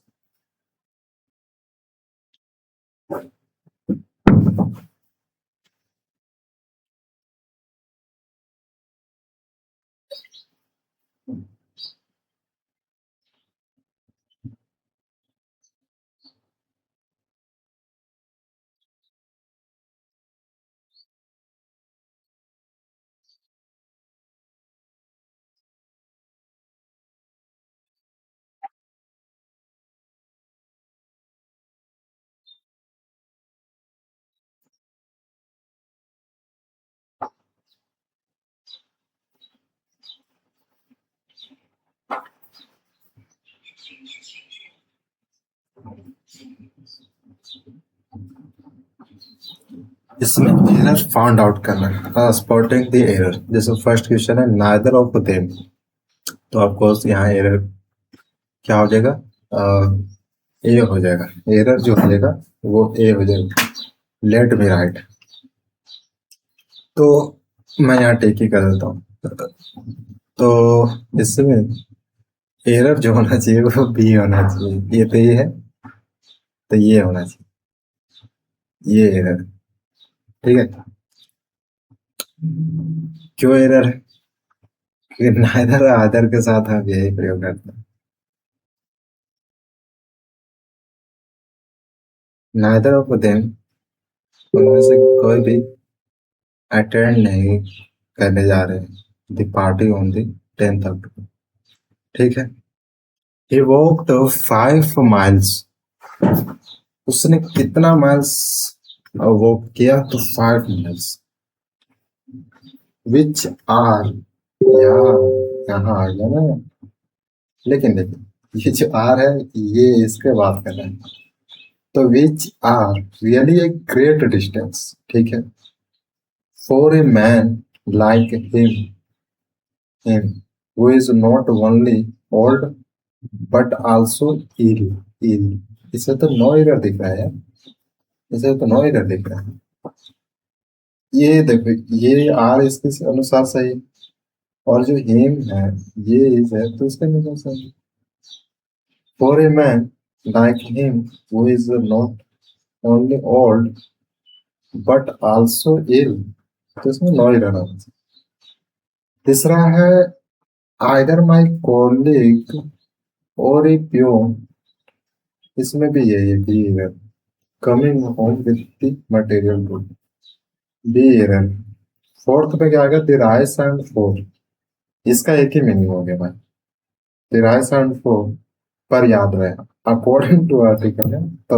इसमें एरर फाउंड आउट करना है, स्पॉटिंग द एरर। जैसे फर्स्ट क्वेश्चन है नाइदर ऑफ देम, तो आपको यहाँ एरर क्या हो जाएगा, ए हो जाएगा। एरर जो हो जाएगा वो ए हो जाएगा। लेट मी राइट, तो मैं यहाँ टेक ही कर देता हूँ। तो इसमें एरर जो होना चाहिए वो बी होना चाहिए। ये तो ये है, तो ये होना चाहिए, ये एरर। ठीक है, क्यों एरर है, क्योंकि नाइदर आदर के साथ हम यही प्रयोग करते हैं। नाइदर ऑफ देम, उनमें से कोई भी अटेंड नहीं करने जा रहे हैं the party on the 10th अक्टूबर। ठीक है, he walked 5 miles, उसने कितना माइल्स वॉक किया, तो 5 miles, विच आर, यहाँ यहाँ आ गया ना। लेकिन लेकिन ये जो आर है ये इसके बात कर रहे हैं, तो which are really a great distance. ठीक है, for a man like him who is not only old but also ill। इसे तो नो एरर दिख रहा है यार, इसे तो नो एरर दिख रहा है। ये देखो, ये आर इसके अनुसार सही, और जो हिम है ये इज है, तो इसके अनुसार सही। For a man like him who is not only old but also ill, तो इसमें नो एरर आना चाहिए। तीसरा है आइदर माई कॉलीग और ए प्यून, इसमें भी यही है B error. Coming home with the material good, B error. Fourth पे क्या आ गया, द राइस एंड फोर, इसका एक ही मीनिंग हो गया भाई, द राइस एंड फोर। पर याद रहे अकॉर्डिंग टू आर्टिकल है, तो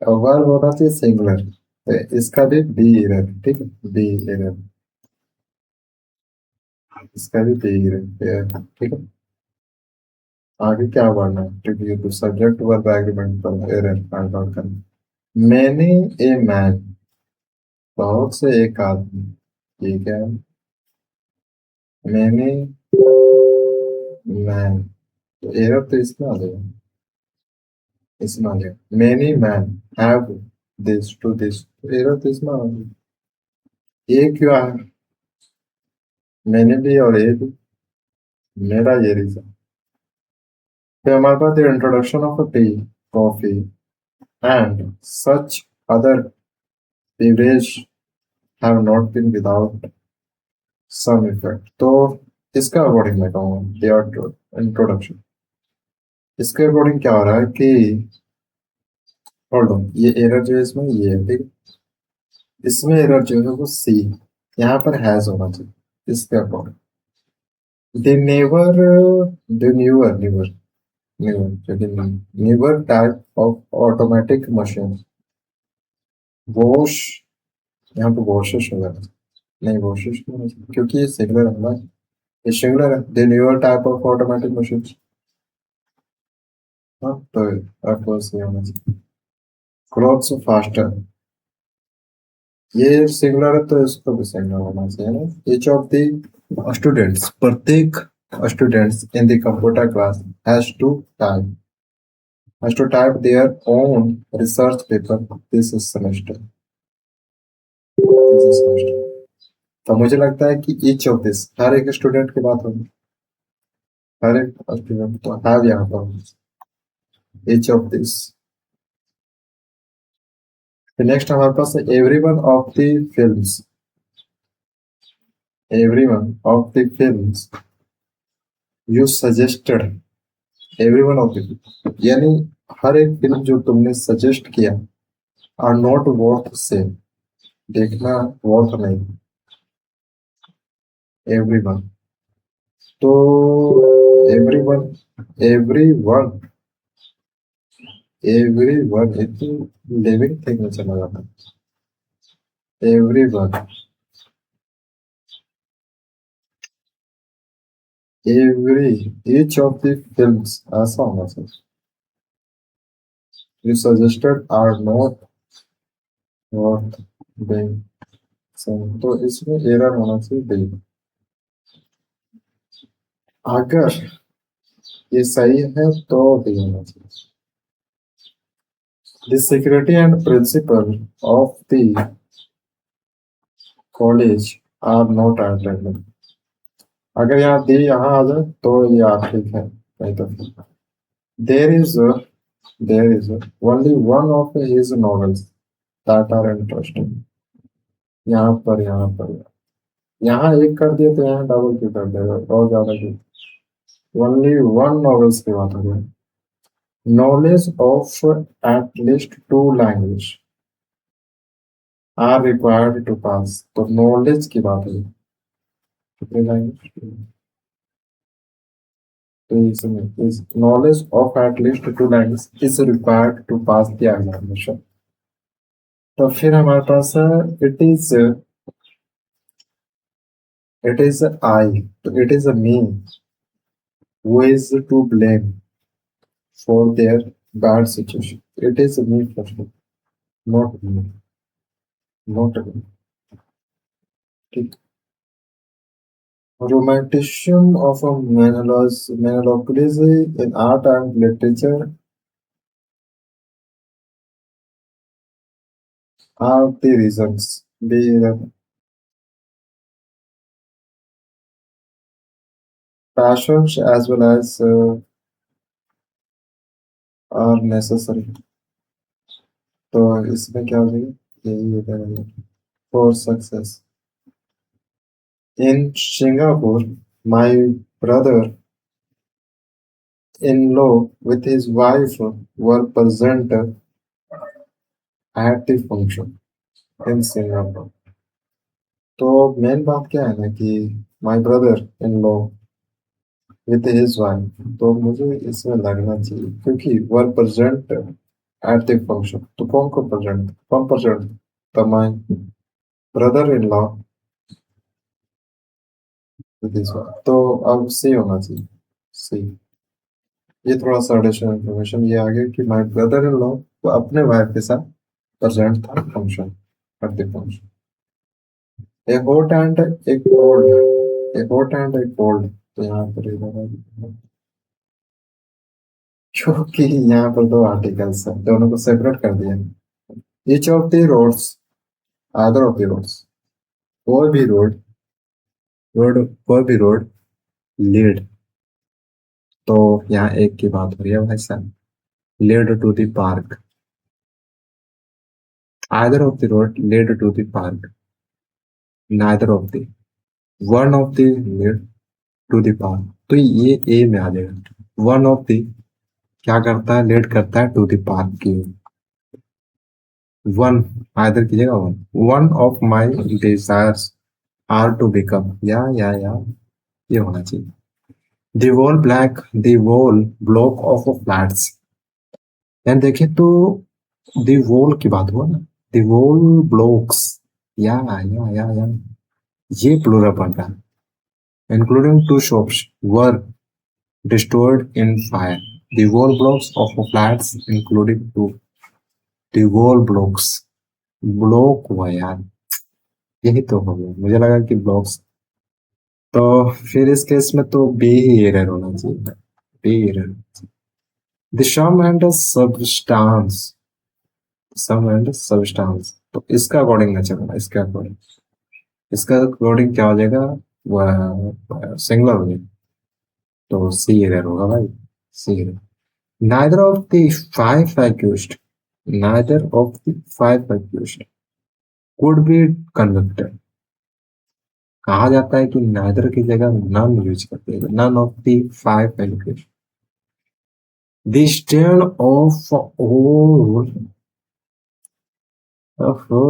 वर्ब होना चाहिए सिंगुलर, तो इसका भी बी एरर। ठीक है, बी एरर, इसका भी बी एरर। ठीक है, आगे क्या बढ़ना है, क्योंकि ये तो सब्जेक्ट वर्ब एग्रीमेंट पर एरर फाइंड आउट करना। मैनी ए मैन, बहुत से एक आदमी। ठीक है, मैनी मैन, तो एरर तो इसमें आ जाएगा, इसमें आ जाएगा। Many man have this to this, तो एरर तो इसमें आ जाएगा। ए क्यों आया, मैंने भी और ए भी, मेरा ये रीजन। फिर हमारे पास introduction of tea, coffee and such other beverage have not been without some effect, तो इसका अकॉर्डिंग मैं कहूँगा इंट्रोडक्शन। इसके अकॉर्डिंग क्या हो रहा है कि होल्ड ऑन, ये एरर जो है इसमें ये है। ठीक है, इसमें एरर जो है वो सी, यहाँ पर हैज होना चाहिए इसके according. The never, the newer newer newer newer type of automatic machine wash, यहाँ पे वॉशेस होगा, नहीं वॉशेस नहीं होना चाहिए, क्योंकि ये सिंगुलर है ना, ये सिंगुलर है। The newer type of automatic machine, हाँ तो आपको ये होना चाहिए। क्लॉथ्स फास्टर, ये सिंगुलर है तो इसको भी सिंगुलर होना चाहिए ना। ईच ऑफ द स्टूडेंट्स, प्रत्येक students in the computer class type has to type their own research paper this semester, तो मुझे लगता है कि ईच ऑफ दिस हर एक स्टूडेंट की बात होगी, हर एक स्टूडेंट तो हैव यहाँ पर ईच ऑफ दिस। नेक्स्ट हमारे पास है every one of the films you suggested, every one of the, यानी हर एक फिल्म जो तुमने सजेस्ट किया, आर नॉट वर्थ से, देखना वर्थ नहीं, एवरी वन, तो एवरी वन एवरी वन एक लिविंग थिंग में चला जाता है। Every one, every, each of the films, ऐसा होना चाहिए, you suggested are not worth being same, तो इसमें एरर होना चाहिए being। अगर ये सही है तो भी होना चाहिए। The secretary and principal of the college are not attending। अगर यहाँ दी यहाँ आ जाए तो ये आप ठीक है, नहीं तो फिर there is a, there is a, only one of his novels that are interesting। यहाँ पर यहाँ एक कर दिए तो यहाँ डबल क्यों कर देगा और ज्यादा क्यों। ओनली वन नॉवेल्स की बात हो रही है। Knowledge of at least two language are required to pass, तो नॉलेज की बात है कितनी लैंग्वेज, तो इसमें इस knowledge of at least two language is required to pass the examination. तो फिर हमारे पास है इट इज आई, तो it is me who is to blame for their bad situation. It is me first, not me, not me. ठीक। Romanticism of a monopoly in art and literature are the reasons. The passions as well as are necessary। तो इसमें क्या हो जाएगा, यही होगा for success। In Singapore, my brother-in-law with his wife were present at the function in Singapore। तो main बात क्या है ना कि my brother in law with his wife, तो मुझे इसमें लगना चाहिए क्योंकि were present at the function, तो कौन present, the my brother in law with his wife, तो अब सी होना चाहिए, सी। ये थोड़ा सा एडिशनल इन्फॉर्मेशन ये आ गया कि माय ब्रदर इन लॉ वो अपने वाइफ के साथ प्रेजेंट था function, at the function. A hot and A cold, A hot and A cold, तो यहाँ पर इधर क्योंकि यहाँ पर दो आर्टिकल्स है, दोनों को सेपरेट कर दिया। ईच ऑफ द रोड्स, आदर ऑफ द रोड्स, कोई भी रोड, कोई भी रोड लीड, तो यहाँ एक की बात हो रही है भाई साहब, lead to the park. Other of the road lead to the park, neither of the, one of the lead to the park, तो ये ए में आ जाएगा। वन ऑफ द क्या करता है, लीड करता है टू द पार्क की। वन आदर की जगह one, one of my desires are to become, या ये होना चाहिए। The wall black, the wall block of flats, यानी देखिए तो द वॉल की बात हुआ ना, द वॉल ब्लॉक्स, या ये प्लूरल बन रहा है। Including two shops were destroyed in fire, the wall blocks of flats including two, the wall blocks, block हुआ यार, यही तो हो गया, मुझे लगा कि ब्लॉक्स, तो फिर इस केस में तो बी ही एरर होना चाहिए, B error. The sum and substance, तो इसका अकॉर्डिंग ना चलना, इसका अकॉर्डिंग क्या हो जाएगा, वह सिंगुलर हो जाएगा, तो सी एरर होगा भाई, सी error. Neither of the five accused, neither of the five accused could be convicted। कहा जाता है कि neither की जगह none यूज करते हैं, none of the five accused। The stand of all, ओहो,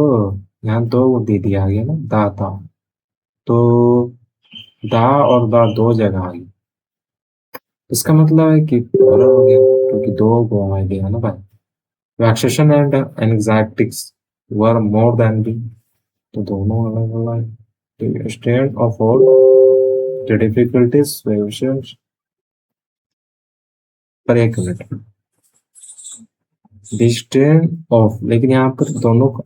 यहाँ दो दे दिया आ गया ना, दा, तो दा और दा दो जगह आ गई, इसका मतलब है कि plural हो गया क्योंकि दो गो आ गया ना भाई। Vexation and anxieties were more than the, तो दोनों अलग अलग। The state of all the difficulties solutions, पर एक मिनट, the state of, लेकिन यहाँ पर दोनों को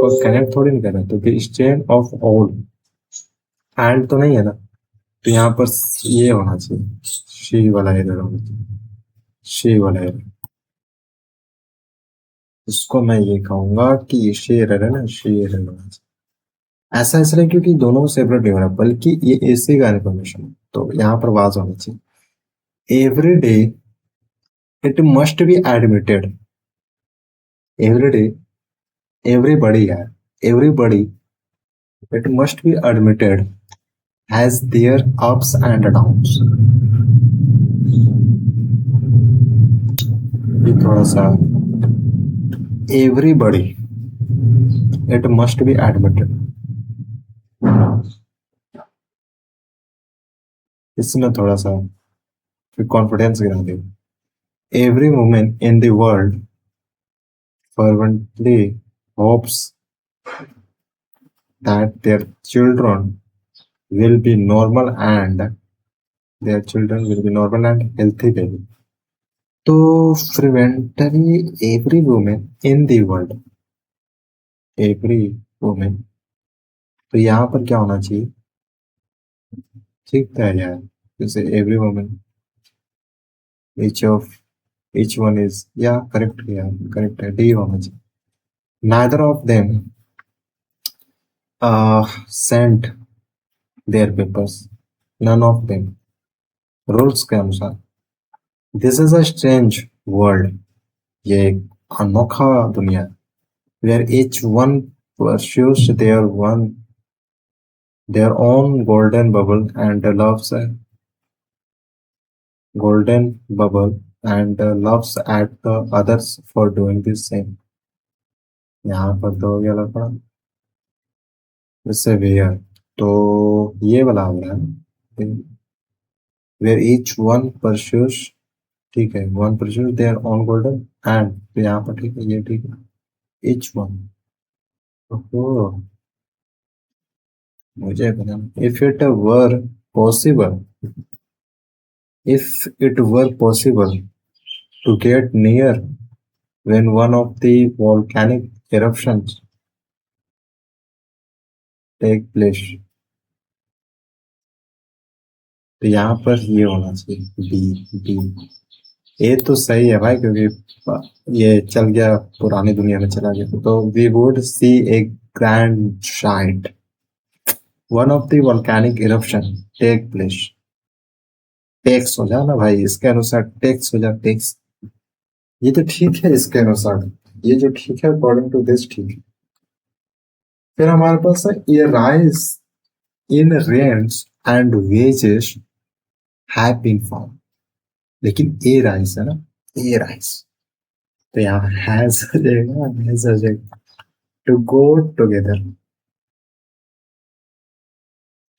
और कनेक्ट थोड़ी नहीं कर रहा, तो the stand of all, and तो नहीं है ना, तो यहाँ पर ये होना चाहिए, शी वाला एरर होना चाहिए, शी वाला एरर। इसको मैं ये कहूंगा कि ये शी एरर है ना, शी एरर होना चाहिए। ऐसा इसलिए क्योंकि दोनों सेपरेट नहीं हो रहा, बल्कि ये एसी का इन्फॉर्मेशन है, तो यहाँ पर वाज होना चाहिए। Every day it must be admitted, every day, everybody है, everybody, it must be admitted has their ups and downs. ये थोड़ा सा, everybody it must be admitted, इसमें थोड़ा सा फिर कॉन्फिडेंस गिरा दे। Every women in the world fervently hopes that their children will be normal and their children will be normal and healthy baby। तो fervently every woman in the world, every woman, तो यहाँ पर क्या होना चाहिए, ठीक है यार, जैसे every woman, each of, each one is, या करेक्ट है यार, करेक्ट है, डी होना चाहिए। neither of them sent their papers, none of them, rules के अनुसार। This is a strange world, ये एक अनोखा दुनिया, where each one pursues their own golden bubble and loves a golden bubble and loves at the others for doing the same। यहाँ पर तो ये लगा जैसे वेयर, तो ये वाला हो रहा है, वेयर each one pursues, ठीक है, one pursues their own golden and, तो यहाँ पर ठीक है, ये ठीक है, each one। ओहो, मुझे पता, if it were possible, if it were possible to get near when one of the volcanic eruptions take place, तो यहाँ पर ये होना चाहिए, बी, बी। ए तो सही है भाई, क्योंकि ये चल गया, पुरानी दुनिया में चला गया, तो we would see a grand sight one of the volcanic eruption take place. Takes हो जाए ना भाई, इसके अनुसार टेक्स हो जाए, टेक्स, ये तो ठीक है इसके अनुसार, ये जो ठीक है अकॉर्डिंग टू दिस ठीक है। फिर हमारे पास है ये rise in rents and wages have been found, लेकिन ए राइज है ना, ए राइज, तो यहाँ हैज हो जाएगा, हैज हो जाएगा, to go together,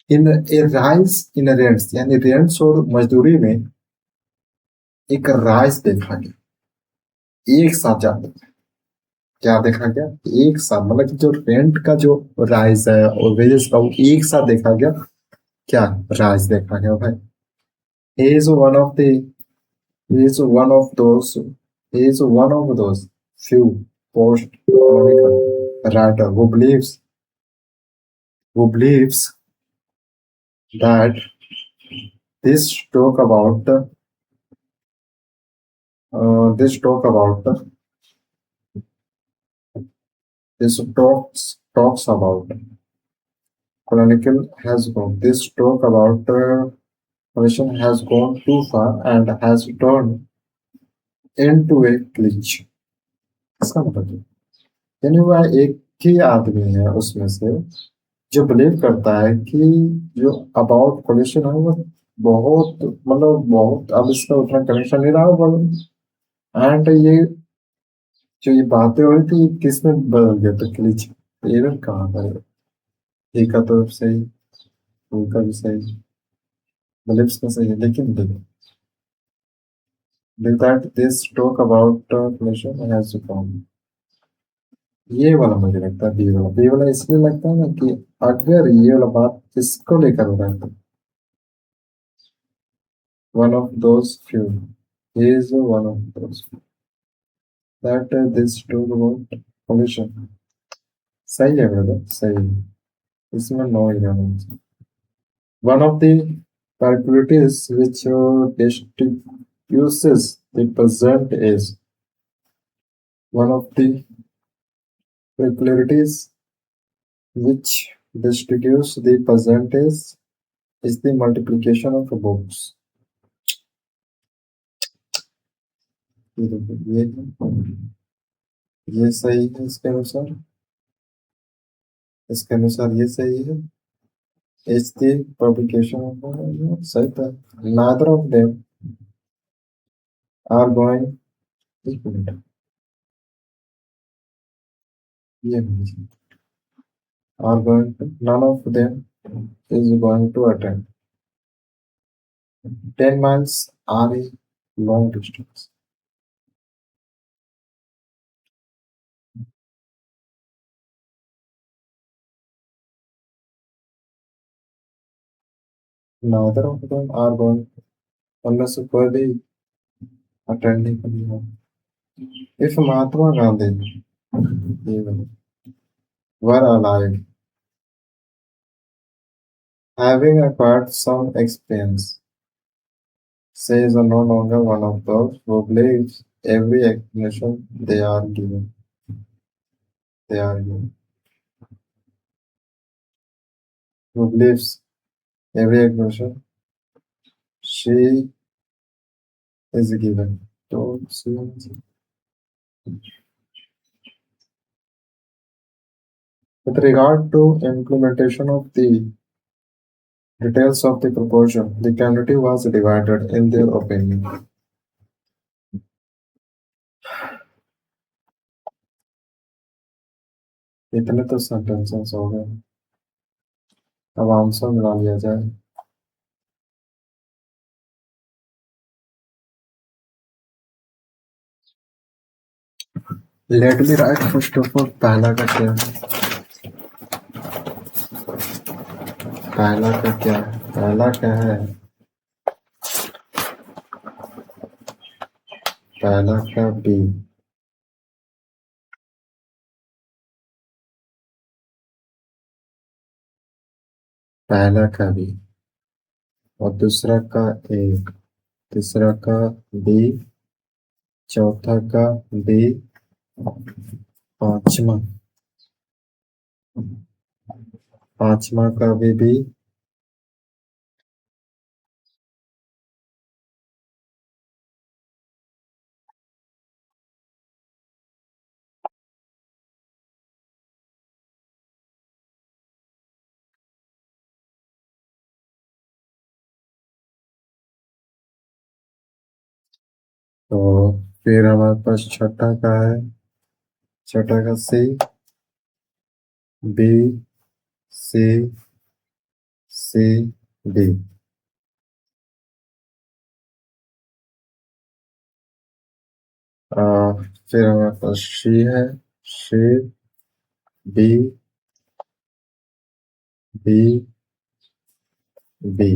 in a rise in rents, यानी रेंट्स और मजदूरी में एक राइज देखा गया, एक साथ जाते, क्या देखा गया, एक साथ, मतलब कि जो रेंट का जो राइज है और वेजेस का, वो एक साथ देखा गया, क्या राइज देखा गया भाई। he is one of the he is one of those he is one of those few post colonial writer who believes that this talk about this talk about this talks about colonial has gone, this talk about colonialism has gone too far and has turned into a glitch। इसका मतलब है, यानी वह एक ही आदमी है उसमें से जो बिलीव करता है कि जो अबाउट कोलिशन है वो बहुत, मतलब बहुत, अब इसका उतना कनेक्शन नहीं रहा, एंड ये जो ये बातें हो रही थी, ये किस में बदल गया, तो क्लिच, एरर कहाँ पर है, ए का तो सही, टू का भी सही, बिलीव्स का सही है, लेकिन देखो, that this talk about collision has found, ये वाला मुझे लगता है बी वाला, बी वाला इसलिए लगता है ना कि अगर ये वाला बात इसको लेकर हो रहा है, तो one of those few, he is one of those few, that this talk about collision, सही है ब्रदर, सही है, इसमें नो ही रहना चाहिए। One of the peculiarities which distinguishes the present is one of the peculiarities which distinguish the present is the multiplication of books. ये देखो, ये सही है इसके अनुसार ये सही है। Is the publication of सही था। Neither of them are going, एक मिनट, ये नहीं, are going to, none of them is going to attend. 10 miles are a long distance. Neither of them are going, उनमें से कोई भी अटेंड नहीं करेगा। If Mahatma Gandhi were alive, having acquired some experience, she is no longer one of those who believes every explanation they are given. They are given. Who believes every explanation she is given. So she is. With regard to implementation of the details of the proposal, the committee was divided in their opinion. इतने तो sentences हो गए, अब answer मिला लिया जाए। Let me right first of all, पहला का क्या है, पहला का क्या है, पहला क्या है, पहला का बी, पहला का बी, और दूसरा का ए, तीसरा का बी, चौथा का बी, पांचवा पांचवा का भी बी, तो फिर हमारे पास छठा का है, छठा का सी, बी, सी, सी, बी। फिर हमारे पास सी है, सी, बी, बी, बी।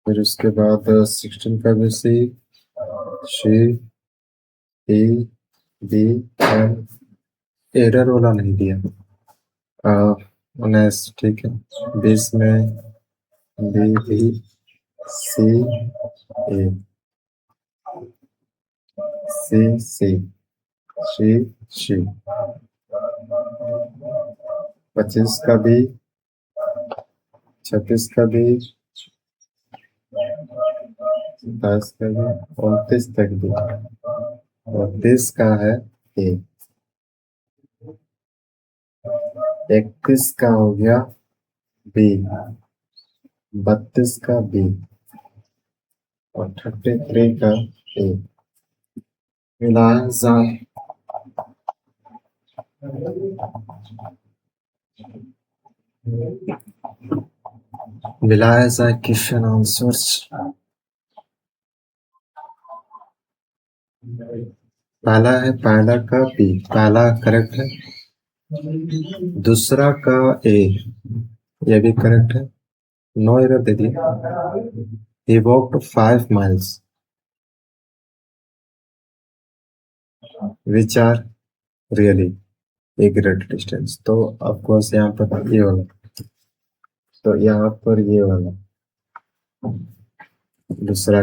फिर उसके बाद 16 का भी सी, सी, बी, बी, एंड एरर वाला नहीं दिया। 19, ठीक है, 20 में बी, बी, सी, ए, सी, सी, सी, सी। 25 का भी, 26 का भी, 27 का भी, 29 तक भी, 30 का है ए, 31 का हो गया बी, 32 का बी, और 33 का ए। मिलाया जाए, मिलाया जाए क्वेश्चन आंसर्स। पहला है, पहला का बी, पहला करेक्ट है, दूसरा का ए, ये भी करेक्ट है, नो एरर दे दिया। He walked 5 miles, which are really a great distance. तो ऑफकोर्स यहाँ पर ये वाला, तो यहाँ पर ये वाला दूसरा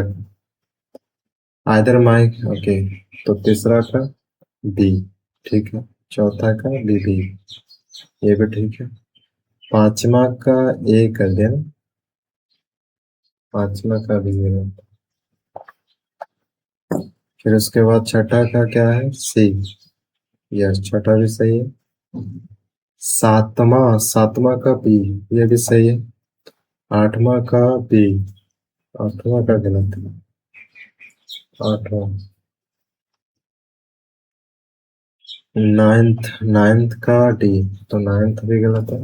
आइदर माई, ओके। तो तीसरा का बी, ठीक है। चौथा का बी, ये भी ठीक है। पांचवा का ए कर देना, पांचवा का भी ये। फिर उसके बाद छठा का क्या है, सी। यस, छठा भी सही है। सातवां का बी, ये भी सही है। आठवां का बी, आठवां का गलत है। आठवां, नाइन्थ का डी, तो नाइन्थ भी गलत है।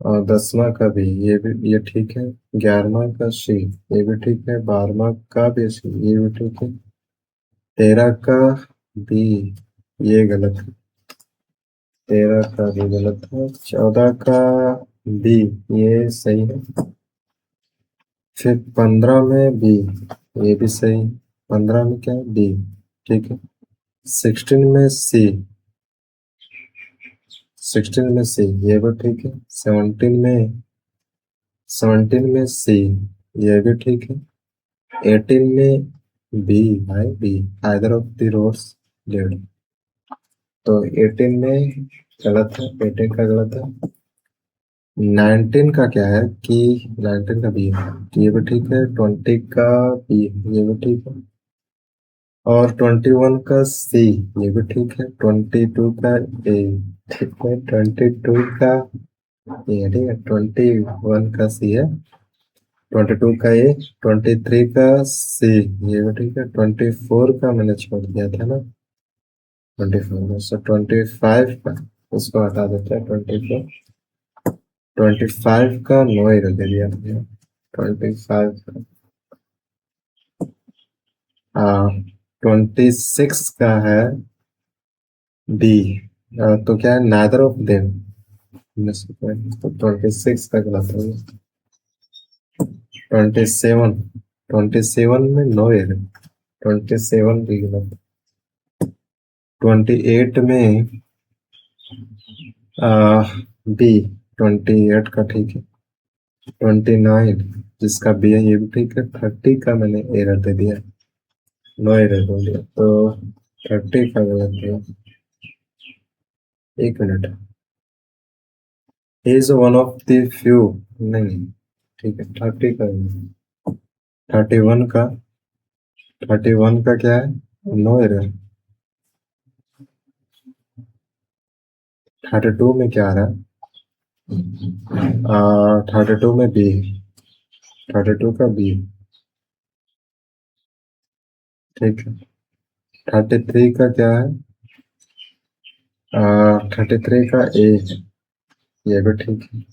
और 10वां का भी, ये भी ये ठीक है। 11वां का सी, ये भी ठीक है। 12वां का भी सी, ये भी ठीक है। 13 का बी, ये गलत है। 13 का भी गलत है। 14 का बी, ये सही है। फिर 15 में बी, ये भी सही। 15 में क्या है, बी, ठीक है। 16 में सी, 16 में सी, ये भी ठीक है। 17 में सी, ये भी ठीक है। 18 में बी, भाई B, either of the roads dead, तो 18 में गलत है, 18 का गलत है। 19 का क्या है कि 19 का बी है, तो ये भी ठीक है। 20 का बी, ये भी ठीक है। और 21 का सी, ये भी ठीक है। 22 का ए, ठीक है। 22 का ए, ठीक है। 21 का सी है। 22 का ए, 23 का सी, ये भी ठीक है। 24 का मैंने छोड़ दिया था ना, 24 में से 25 का, उसको हटा देते हैं। 25 का नो ही रख दिया हमने। 25 का, हाँ। 26 का है डी, तो क्या है, नादर ऑफ देम, तो 26 का गलत हो गया। 27, 27 में नो है, 27 भी गलत। 28 में बी, 28 का ठीक है। 29 जिसका बी है, ये भी ठीक है। 30 का मैंने एरर दे दिया, नो एरर बोल दिया, तो 30 का गलत है। एक minute, is one of the few, नहीं, ठीक है। 30 का, 31 का, 31 का क्या है, नो एरर। 32 में क्या आ रहा है, 32 में बी, 32 का बी, ठीक है। 33 का क्या है, 33 का ए है, ये भी ठीक है।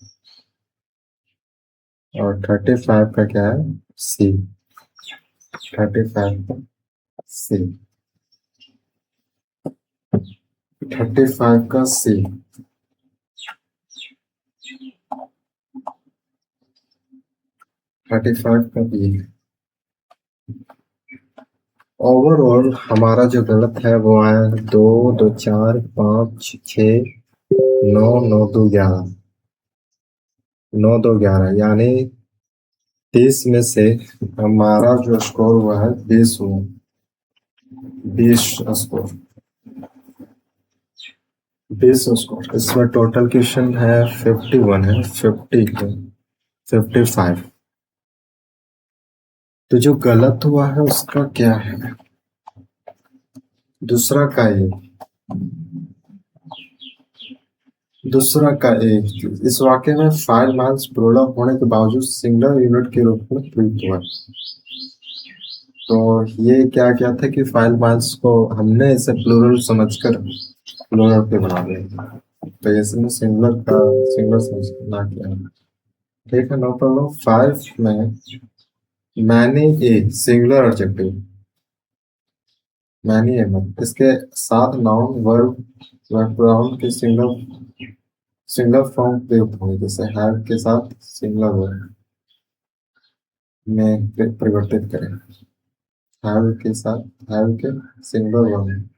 और 35 का क्या है, सी, 35 का सी, 35 का सी, 35 का बी। ओवरऑल हमारा जो गलत है वो आया 2, 2, 4, 5, 6, 9, 9, 2, 11, 9, 2, 11, यानी 30 में से हमारा जो स्कोर हुआ है 20 हुआ, 20 स्कोर, 20 स्कोर। इसमें टोटल क्वेश्चन है 51 है, 55। तो जो गलत हुआ है उसका क्या है, दूसरा का ए, दूसरा का ए। इस वाक्य में 5 मार्क्स प्रोडक्ट होने के बावजूद सिंगल यूनिट के रूप में ट्रीट हुआ। तो ये क्या क्या था कि 5 मार्क्स को हमने इसे प्लूरल समझकर प्लूरल पे बना दिया, तो इसमें सिंगुलर का सिंगुलर समझ ना किया, ठीक है। No problem. 5 में many a singular adjective, many a, मत इसके साथ नाउन वर्ब प्रोनाउन के सिंगुलर फॉर्म प्रयुक्त होंगे, जैसे हैव के साथ सिंगुलर वर्ब में परिवर्तित करें। हैव के साथ, हैव के सिंगल वर्ब।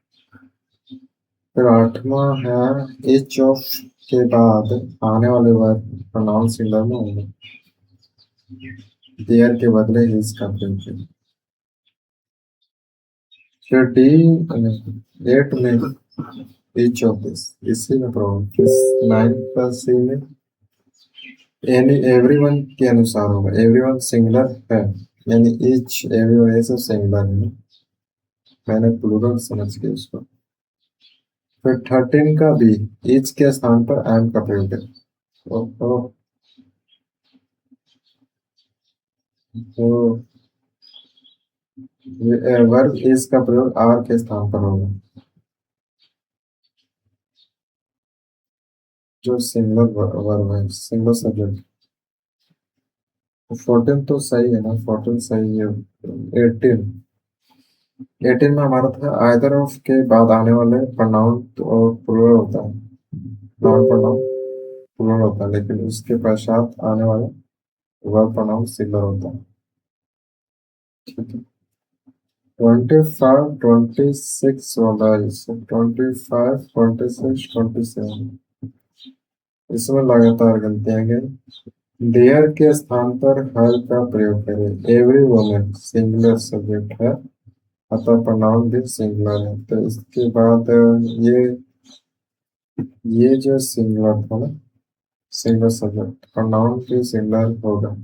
फिर आठवां है एच ऑफ के बाद आने वाले वर्ब प्रोनाउन सिंगुलर में होंगे। देयर के बदले हिज का प्रयोग करें। फिर डी एट में each of this, इसी में प्रॉब्लम। इस 9 + C में यानी एवरीवन के अनुसार होगा। एवरीवन सिंगुलर है, यानी ईच एवरीवन ये सब सिंगुलर है। मैंने प्लूरल समझ के उसको। फिर 13 का बी, ईच के स्थान पर एम का प्रयोग है। तो वर्ब इज का प्रयोग आर के स्थान पर होगा, जो सिंगुलर वर्ब है, सिंगल सब्जेक्ट। 14 तो सही है ना, 14 सही है। 18, 18 में हमारा था आइदर ऑफ के बाद आने वाले प्रोनाउन और प्लूरल होता है, नाउन प्रोनाउन प्लूरल होता है, लेकिन उसके पश्चात आने वाला वर्ब प्रोनाउन सिंगुलर होता है। ठीक है। 25, 26 वाला है इससे। 25, 26, 27 इसमें लगातार गलतियां गई। देयर के स्थान पर हर का प्रयोग करें। एवरी वुमन सिंगुलर सब्जेक्ट है, अतः प्रोनाउन भी सिंगुलर है। तो इसके बाद ये जो सिंगुलर था ना, सिंगल सब्जेक्ट, प्रोनाउन भी सिंगुलर होगा।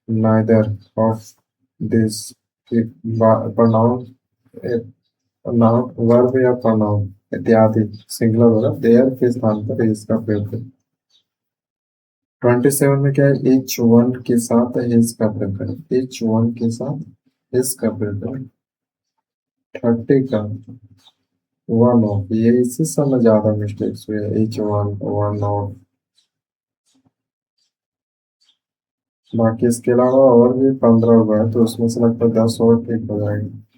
Neither of this pronoun, noun verb या प्रोनाउन इत्यादि सिंगुलर होगा। देयर के स्थान पर इसका प्रयोग करें। 27 में क्या है, each one के साथ his का प्रयोग करें। each one के साथ his का प्रयोग करें। 30 का one of, ये इसी समय ज्यादा मिस्टेक्स हुए। each one, one of। बाकी इसके अलावा और भी 15 हुआ है, तो उसमें से लगभग 10 और ठीक हो जाएंगे।